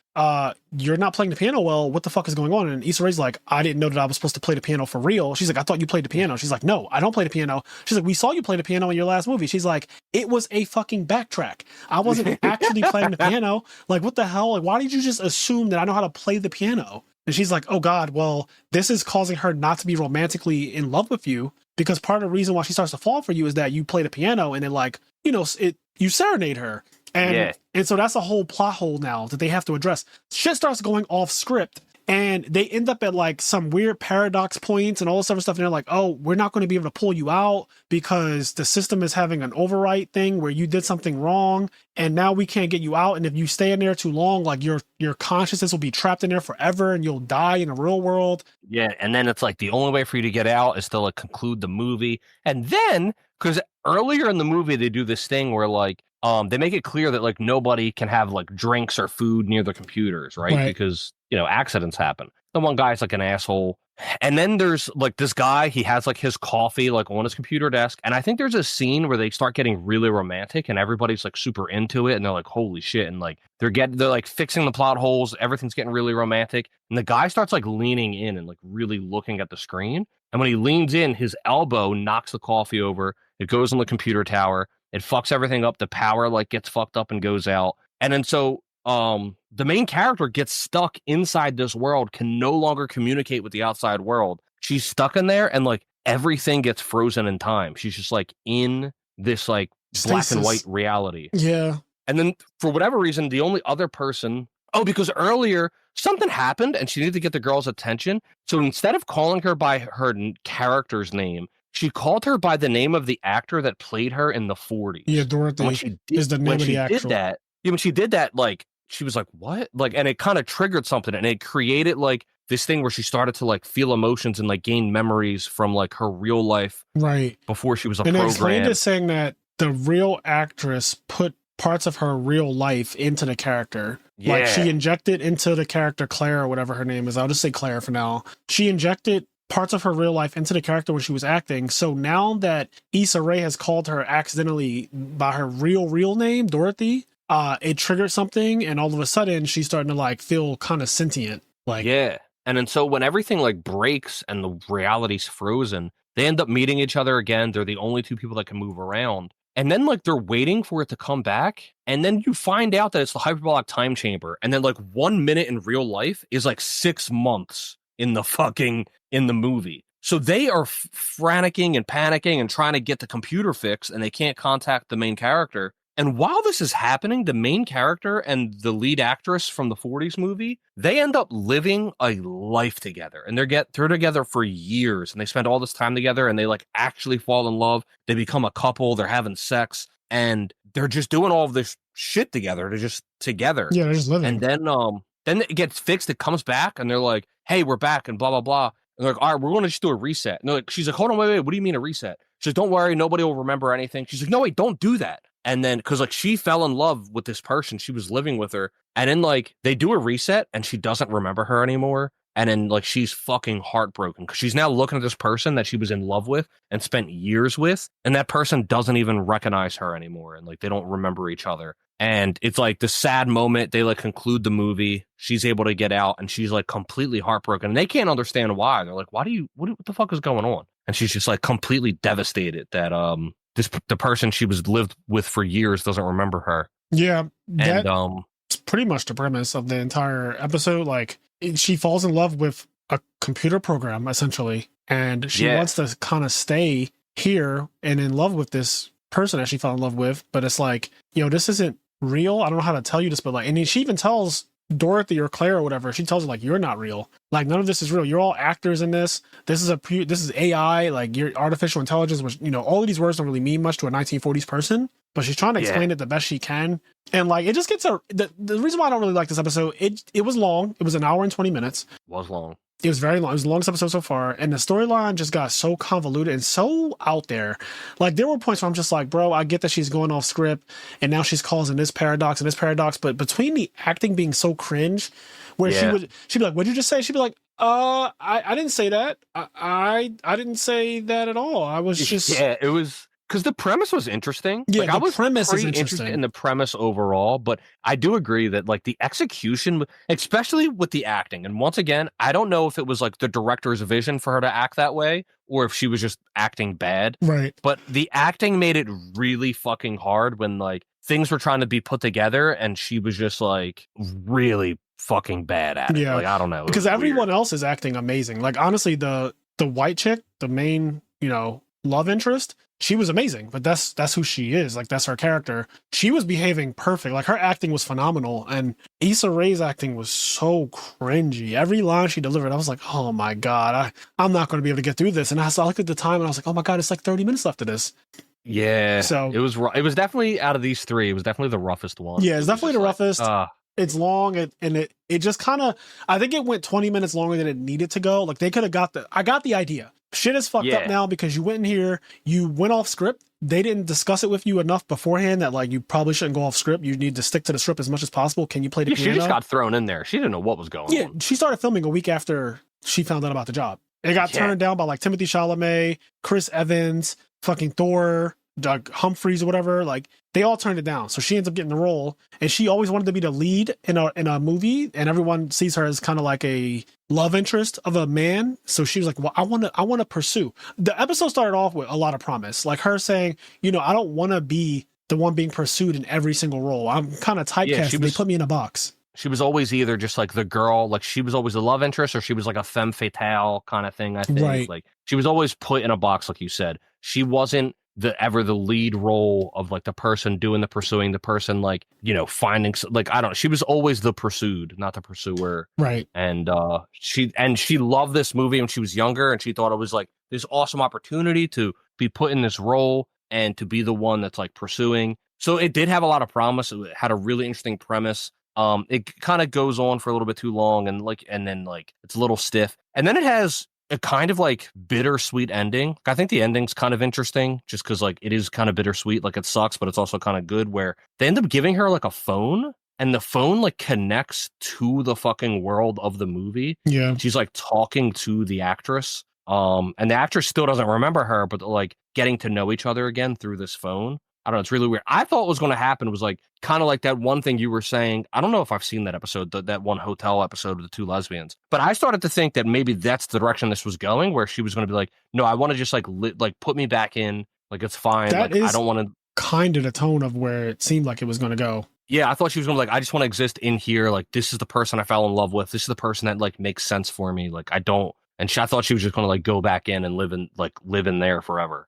you're not playing the piano well. What the fuck is going on? And Issa Rae's like, I didn't know that I was supposed to play the piano for real. She's like, I thought you played the piano. She's like, no, I don't play the piano. She's like, we saw you play the piano in your last movie. She's like, it was a fucking backtrack. I wasn't actually playing the piano. Like, what the hell? Like, why did you just assume that I know how to play the piano? And she's like, oh God, well, this is causing her not to be romantically in love with you, because part of the reason why she starts to fall for you is that you play the piano and then like, you serenade her. And so that's a whole plot hole now that they have to address. Shit starts going off script, and they end up at like some weird paradox points and all this other stuff. And they're like, oh, we're not going to be able to pull you out because the system is having an overwrite thing where you did something wrong, and now we can't get you out. And if you stay in there too long, like your consciousness will be trapped in there forever and you'll die in the real world. Yeah. And then it's like the only way for you to get out is to like conclude the movie. And then, because earlier in the movie, they do this thing where like, they make it clear that like nobody can have like drinks or food near the computers, right? Because, accidents happen. The one guy's like an asshole. And then there's like this guy, he has like his coffee like on his computer desk. And I think there's a scene where they start getting really romantic and everybody's like super into it. And they're like, holy shit. And like they're like fixing the plot holes. Everything's getting really romantic. And the guy starts like leaning in and like really looking at the screen. And when he leans in, his elbow knocks the coffee over. It goes on the computer tower. It fucks everything up. The power like gets fucked up and goes out. And then so the main character gets stuck inside this world, can no longer communicate with the outside world. She's stuck in there and like everything gets frozen in time. She's just like in this like black and white reality. Yeah. And then for whatever reason, the only other person, because earlier something happened and she needed to get the girl's attention. So instead of calling her by her character's name, she called her by the name of the actor that played her in the 40s. Yeah, Dorothy is the name of the actor. When she did that, like, she was like, what? Like, and it kind of triggered something, and it created like this thing where she started to like feel emotions and like gain memories from like her real life. Right. Before she was a program. And they program. explained it saying that the real actress put parts of her real life into the character. Yeah. Like she injected into the character Claire or whatever her name is. I'll just say Claire for now. She injected parts of her real life into the character when she was acting. So now that Issa Rae has called her accidentally by her real name, Dorothy, it triggered something, and all of a sudden she's starting to like feel kind of sentient. Like, yeah. And then so when everything like breaks and the reality's frozen, they end up meeting each other again. They're the only two people that can move around. And then like they're waiting for it to come back. And then you find out that it's the hyperbolic time chamber. And then like 1 minute in real life is like 6 months in the movie. So they are franticking and panicking and trying to get the computer fixed, and they can't contact the main character. And while this is happening, the main character and the lead actress from the 40s movie, they end up living a life together. And they're together for years, and they spend all this time together, and they like actually fall in love. They become a couple, they're having sex, and they're just doing all of this shit together. They're just together. Yeah, they're just living. And then it gets fixed, it comes back, and they're like, hey, we're back, and blah, blah, blah. And they're like, all right, we're going to just do a reset. And she's like, hold on, wait, what do you mean a reset? She's like, don't worry, nobody will remember anything. She's like, no, wait, don't do that. And then, because like she fell in love with this person, she was living with her. And then like they do a reset and she doesn't remember her anymore. And then like she's fucking heartbroken because she's now looking at this person that she was in love with and spent years with. And that person doesn't even recognize her anymore. And like they don't remember each other. And it's like the sad moment. They like conclude the movie. She's able to get out and she's like completely heartbroken. And they can't understand why. They're like, what the fuck is going on? And she's just like completely devastated that the person she was lived with for years doesn't remember her. Yeah. It's pretty much the premise of the entire episode. Like she falls in love with a computer program essentially. And she wants to kind of stay here and in love with this person that she fell in love with, but it's like, this isn't real. I don't know how to tell you this, but like, and then she even tells Dorothy or Claire or whatever, she tells her like, you're not real. Like, none of this is real. You're all actors in this. This is AI, like your artificial intelligence, which, all of these words don't really mean much to a 1940s person, but she's trying to explain it the best she can. And like, it just gets the reason why I don't really like this episode, it was long. It was an hour and 20 minutes. It was long. It was very long. It was the longest episode so far. And the storyline just got so convoluted and so out there. Like, there were points where I'm just like, bro, I get that she's going off script and now she's causing this paradox and this paradox. But between the acting being so cringe, where she'd be like, what'd you just say? She'd be like, I didn't say that. I didn't say that at all. I was just... Yeah, it was... Because the premise was interesting. Yeah, like, I was premise is interested in the premise overall, but I do agree that like the execution, especially with the acting, and once again, I don't know if it was like the director's vision for her to act that way, or if she was just acting bad. Right. But the acting made it really fucking hard when like things were trying to be put together, and she was just like really fucking bad at it. Like, I don't know. Because everyone else is acting amazing. Like, honestly, the white chick, the main, love interest, she was amazing, but that's who she is. Like, that's her character. She was behaving perfect. Like, her acting was phenomenal, and Issa Rae's acting was so cringy. Every line she delivered, I was like, oh my God, I'm not going to be able to get through this. And I looked at the time and I was like, oh my God, it's like 30 minutes left of this. Yeah. So it was definitely, out of these three, it was definitely the roughest one. Yeah, it's definitely the roughest. It's long, and it just kind of, I think it went 20 minutes longer than it needed to go. Like, they could have I got the idea. Shit is fucked up now because you went in here, you went off script. They didn't discuss it with you enough beforehand that like you probably shouldn't go off script. You need to stick to the script as much as possible. Can you play the piano? She just got thrown in there. She didn't know what was going on. Yeah, she started filming a week after she found out about the job. It got turned down by like Timothy Chalamet, Chris Evans, fucking Thor, Doug Humphreys or whatever. Like, they all turned it down. So she ends up getting the role, and she always wanted to be the lead in a movie, and everyone sees her as kind of like a love interest of a man. So she was like, well, I want to pursue. The episode started off with a lot of promise, like her saying, I don't want to be the one being pursued in every single role. I'm kind of typecast. They put me in a box. She was always either just like the girl, like she was always the love interest, or she was like a femme fatale kind of thing. I think like she was always put in a box, like you said. She wasn't ever the lead role of like the person doing the pursuing, the person like, finding, like, I don't know. She was always the pursued, not the pursuer. Right. And she loved this movie when she was younger, and she thought it was like this awesome opportunity to be put in this role and to be the one that's like pursuing. So it did have a lot of promise. It had a really interesting premise. It kind of goes on for a little bit too long, and then it's a little stiff. And then it has a kind of like bittersweet ending. I think the ending's kind of interesting just because like it is kind of bittersweet. Like, it sucks, but it's also kind of good, where they end up giving her like a phone, and the phone like connects to the fucking world of the movie. Yeah. She's like talking to the actress. And the actress still doesn't remember her, but like getting to know each other again through this phone. I don't know. It's really weird. I thought what was going to happen was like kind of like that one thing you were saying. I don't know if I've seen that episode, that one hotel episode of the two lesbians, but I started to think that maybe that's the direction this was going, where she was going to be like, no, I want to just like put me back in. Like, it's fine. That like, is I don't want to kind of the tone of where it seemed like it was going to go. Yeah, I thought she was going to like, I just want to exist in here. Like, this is the person I fell in love with. This is the person that like makes sense for me. Like, I don't. And I thought she was just going to like go back in and live in there forever.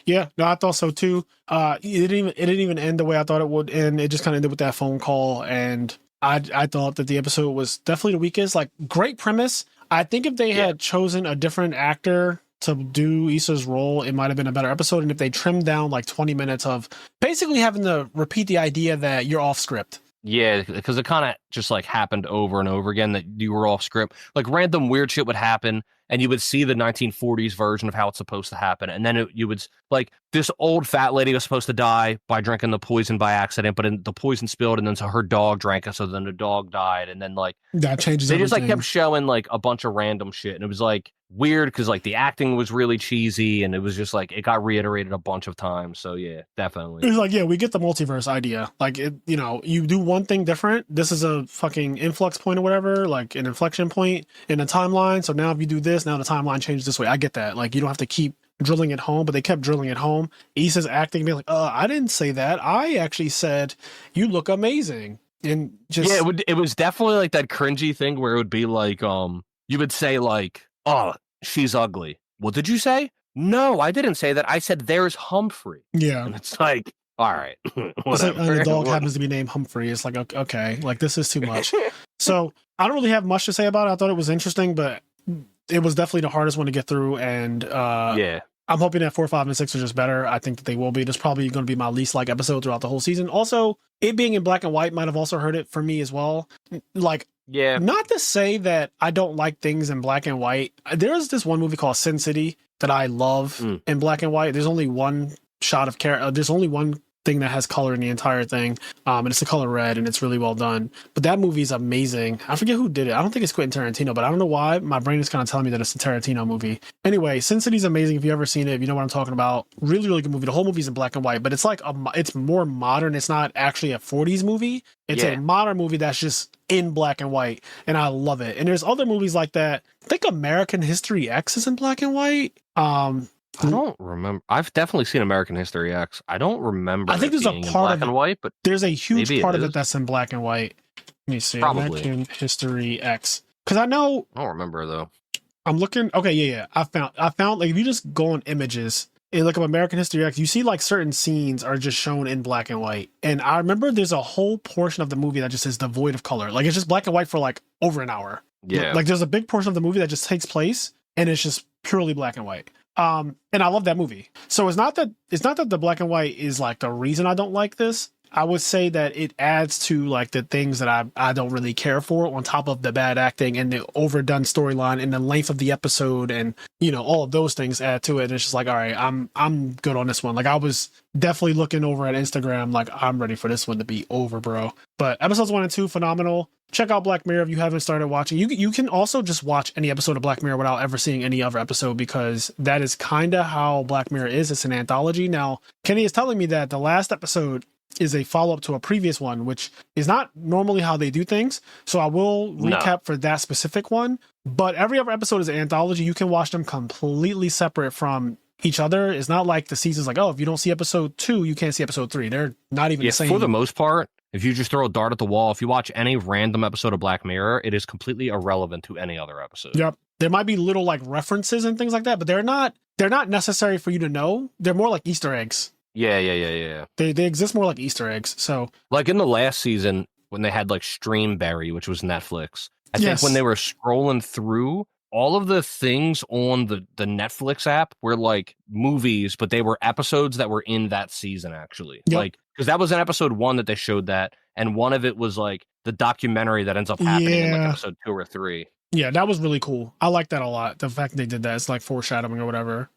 Yeah, no, I thought so too. It didn't even end the way I thought it would end. It just kind of ended with that phone call, and I thought that the episode was definitely the weakest. Like, great premise. I think if they had chosen a different actor to do Issa's role, it might have been a better episode. And if they trimmed down like 20 minutes of basically having to repeat the idea that you're off script. Yeah, because it kind of just like happened over and over again that you were off script. Like, random weird shit would happen, and you would see the 1940s version of how it's supposed to happen. And then you would like, this old fat lady was supposed to die by drinking the poison by accident, but the poison spilled, and then so her dog drank it, so then the dog died. And then like that changes they everything. just like kept showing like a bunch of random shit, and it was like weird because like the acting was really cheesy, and it was just like it got reiterated a bunch of times. So yeah, definitely. It was like, yeah, we get the multiverse idea. Like, it, you do one thing different. This is a fucking influx point or whatever, like an inflection point in a timeline. So now if you do this, now the timeline changes this way. I get that. Like, you don't have to keep drilling it home, but they kept drilling it home. Issa's acting, being like, I didn't say that. I actually said you look amazing. And just it was definitely like that cringy thing where it would be like you would say like, oh, she's ugly. What did you say? No, I didn't say that. I said there's Humphrey. Yeah. And it's like, all right, It's like, and the dog happens to be named Humphrey. It's like, okay, like this is too much. So I don't really have much to say about it. I thought it was interesting, but it was definitely the hardest one to get through. And yeah, I'm hoping that 4, 5, and 6 are just better. I think that they will be. This is probably going to be my least like episode throughout the whole season. Also, it being in black and white might have also hurt it for me as well. Like, yeah, not to say that I don't like things in black and white. There's this one movie called Sin City that I love in black and white. There's only one shot of there's only one thing that has color in the entire thing, and it's the color red, and it's really well done. But that movie is amazing. I forget who did it. I don't think it's Quentin Tarantino, but I don't know why my brain is kind of telling me that it's a Tarantino movie. Anyway, Sin City's amazing. If you've ever seen it, if you know what I'm talking about, really, really good movie. The whole movie's in black and white, but it's like it's more modern. It's not actually a 40s movie. It's a modern movie that's just in black and white, and I love it. And there's other movies like that. I think American History X is in black and white. I don't remember. I've definitely seen American History X. I don't remember. I think there's a part in black of and white, but there's a huge part of is. it that's in black and white. Let me see. Probably. American History X. Because I know I don't remember though. I'm looking. Okay, yeah. I found like if you just go on images and look up American History X, you see like certain scenes are just shown in black and white. And I remember there's a whole portion of the movie that just is devoid of color. Like it's just black and white for like over an hour. Yeah. Like there's a big portion of the movie that just takes place and it's just purely black and white. And I love that movie. So it's not that the black and white is like the reason I don't like this. I would say that it adds to like the things that I don't really care for, on top of the bad acting and the overdone storyline and the length of the episode, and all of those things add to it. And it's just like, all right, I'm good on this one. Like I was definitely looking over at Instagram like I'm ready for this one to be over, bro. But episodes 1 and 2 phenomenal. Check out Black Mirror if you haven't started watching. You can also just watch any episode of Black Mirror without ever seeing any other episode, because that is kind of how Black Mirror is. It's an anthology. Now, Kenny is telling me that the last episode is a follow-up to a previous one, which is not normally how they do things. So I will recap for that specific one. But every other episode is an anthology. You can watch them completely separate from each other. It's not like the season's like, oh, if you don't see episode 2, you can't see episode 3. They're not even the same. For the most part, if you just throw a dart at the wall, if you watch any random episode of Black Mirror, it is completely irrelevant to any other episode. Yep. There might be little like references and things like that, but they're not necessary for you to know. They're more like Easter eggs. Yeah. They exist more like Easter eggs. So like in the last season when they had like Streamberry, which was Netflix, I think when they were scrolling through, all of the things on the Netflix app were like movies, but they were episodes that were in that season actually. Yep. Like, because that was in episode 1 that they showed that, and one of it was like the documentary that ends up happening in like episode 2 or 3. Yeah, that was really cool. I like that a lot. The fact they did that, it's like foreshadowing or whatever.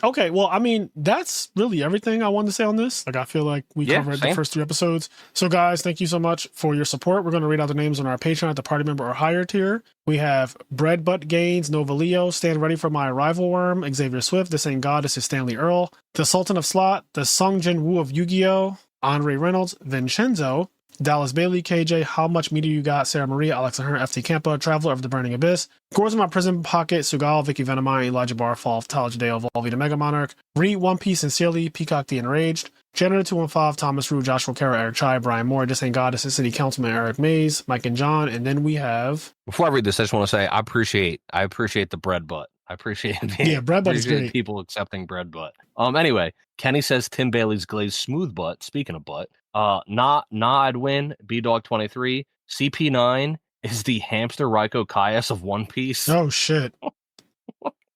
Okay, well, I mean, that's really everything I wanted to say on this. Like, I feel like we covered the first 3 episodes. So, guys, thank you so much for your support. We're going to read out the names on our Patreon at the party member or higher tier. We have Bread Butt Gaines, Nova Leo, Stand Ready for My Arrival Worm, Xavier Swift, This Ain't God, This is Stanley Earl, The Sultan of Slot, The Sung Jin Woo of Yu-Gi-Oh!, Andre Reynolds, Vincenzo, Dallas Bailey, KJ, How Much Media You Got, Sarah Maria, Alexa Hearn, FT Campa, Traveler of the Burning Abyss, Gores in My Prison Pocket, Sugal, Vicky Venomine, Elijah Barfall, Tyler Jadeo, Volvi the Mega Monarch, Reed, One Piece Sincerely, Peacock the Enraged, Janitor 215, Thomas Rue, Joshua Kara, Eric Chai, Brian Moore, This Ain't God, This is City Councilman Eric Mays, Mike and John, and then we have... Before I read this, I just want to say I appreciate the bread butt. I appreciate it. Bread butt is great. People accepting bread butt. Anyway, Kenny says Tim Bailey's glazed smooth butt. Speaking of butt, I'd win. B-Dog23. CP9 is the hamster Raiko Kaias of One Piece. Oh shit!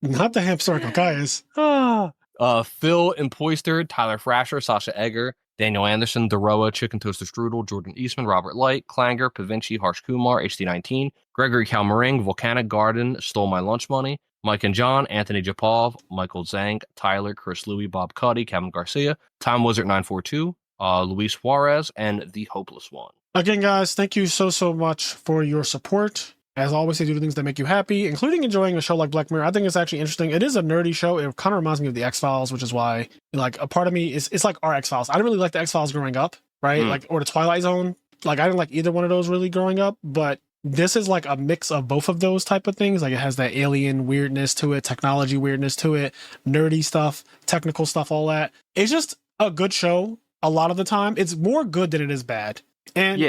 Not the hamster Raiko Kaias. Phil Empoister, Tyler Frasher, Sasha Egger, Daniel Anderson, Deroa, Chicken Toaster Strudel, Jordan Eastman, Robert Light, Clanger, Pavinci, Harsh Kumar, HD19, Gregory Kalmaring, Volcanic Garden, Stole My Lunch Money, Mike and John, Anthony Japov, Michael Zhang, Tyler, Chris Louie, Bob Cuddy, Kevin Garcia, Time Wizard 942, Luis Juarez, and The Hopeless One. Again, guys, thank you so much for your support. As always, they do the things that make you happy, including enjoying a show like Black Mirror. I think it's actually interesting. It is a nerdy show. It kind of reminds me of the X-Files, which is why, like, a part of me is, it's like our X-Files. I didn't really like the X-Files growing up, right? Like, or the Twilight Zone. Like, I didn't like either one of those really growing up, but this is like a mix of both of those type of things. Like, it has that alien weirdness to it, technology weirdness to it, nerdy stuff, technical stuff, all that. It's just a good show a lot of the time. It's more good than it is bad. And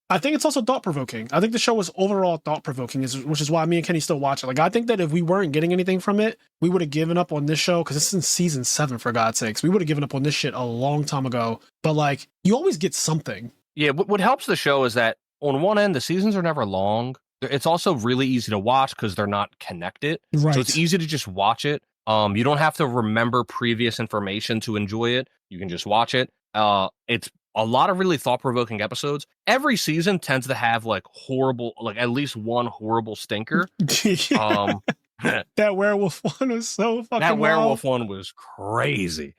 I think it's also thought provoking. I think the show was overall thought provoking, which is why me and Kenny still watch it. Like, I think that if we weren't getting anything from it, we would have given up on this show because it's in season 7, for God's sakes. We would have given up on this shit a long time ago. But like, you always get something. Yeah, what helps the show is that on one end, the seasons are never long. It's also really easy to watch because they're not connected. Right. So it's easy to just watch it. You don't have to remember previous information to enjoy it. You can just watch it. It's a lot of really thought-provoking episodes. Every season tends to have like horrible, like at least one horrible stinker. That werewolf one was so fucking That werewolf wild. one was crazy.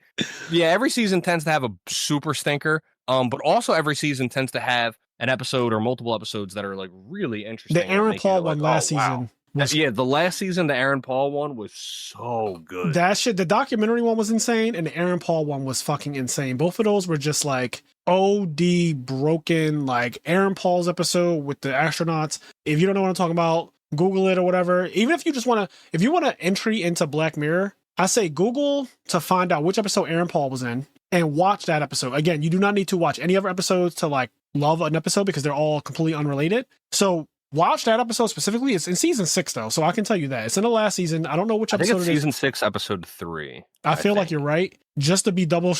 Yeah, every season tends to have a super stinker. But also every season tends to have an episode or multiple episodes that are like really interesting. The Aaron Paul one last season. Yeah, the last season, the Aaron Paul one was so good. That shit, the documentary one was insane, and the Aaron Paul one was fucking insane. Both of those were just like OD broken, like Aaron Paul's episode with the astronauts. If you don't know what I'm talking about, Google it or whatever. Even if you just want to, if you want an entry into Black Mirror, I say Google to find out which episode Aaron Paul was in and watch that episode. Again, you do not need to watch any other episodes to like love an episode because they're all completely unrelated. So watch that episode specifically. It's in season 6 though, so I can tell you that it's in the last season. I don't know which episode. I think it's season 6, episode 3. I feel like you're right. Just to be double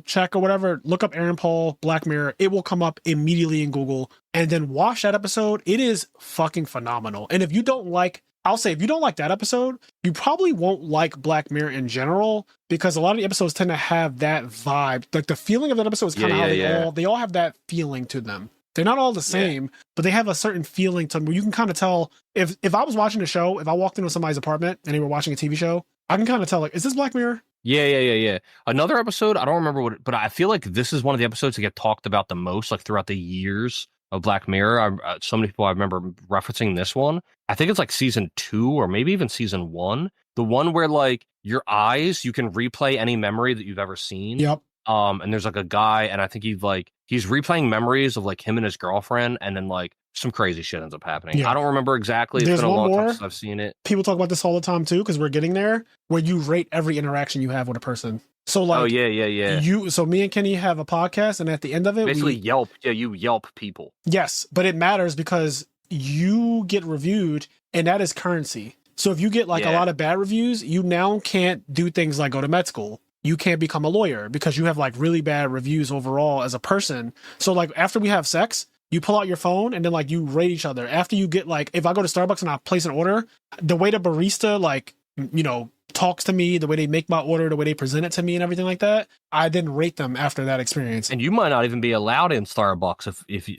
check or whatever, look up Aaron Paul Black Mirror. It will come up immediately in Google, and then watch that episode. It is fucking phenomenal. And if you don't like, I'll say if you don't like that episode, you probably won't like Black Mirror in general because a lot of the episodes tend to have that vibe. Like the feeling of that episode is kind of how they all have that feeling to them. They're not all the same, but they have a certain feeling to them where you can kind of tell if I was watching a show, if I walked into somebody's apartment and they were watching a TV show, I can kind of tell like, is this Black Mirror? Yeah. Another episode, I don't remember what, but I feel like this is one of the episodes that get talked about the most, like throughout the years of Black Mirror. So many people I remember referencing this one. I think it's like season 2 or maybe even season 1. The one where like your eyes, you can replay any memory that you've ever seen. Yep. And there's like a guy, and I think he's replaying memories of like him and his girlfriend, and then like some crazy shit ends up happening. Yeah. I don't remember exactly. It's been a long time since I've seen it. People talk about this all the time too, because we're getting there, where you rate every interaction you have with a person. So like, So me and Kenny have a podcast, and at the end of it, basically Yelp. Yeah, you Yelp people. Yes, but it matters because you get reviewed, and that is currency. So if you get like a lot of bad reviews, you now can't do things like go to med school. You can't become a lawyer because you have like really bad reviews overall as a person. So like after we have sex, you pull out your phone and then like you rate each other. After you get like, if I go to Starbucks and I place an order, the way the barista like, you know, talks to me, the way they make my order, the way they present it to me and everything like that, I then rate them after that experience. And you might not even be allowed in Starbucks if you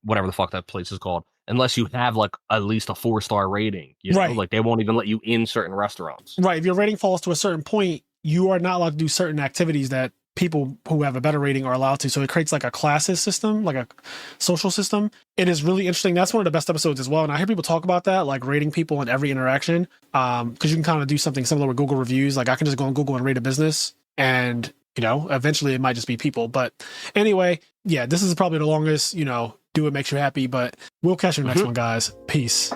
whatever the fuck that place is called, unless you have like at least a 4-star rating. You know? Like they won't even let you in certain restaurants. Right. If your rating falls to a certain point, you are not allowed to do certain activities that people who have a better rating are allowed to. So it creates like a classes system, like a social system. It is really interesting. That's one of the best episodes as well. And I hear people talk about that, like rating people in every interaction. Because you can kind of do something similar with Google reviews. Like I can just go on Google and rate a business, and you know, eventually it might just be people. But anyway, yeah, this is probably the longest, you know, do what makes you happy. But we'll catch you in the next one, guys. Peace.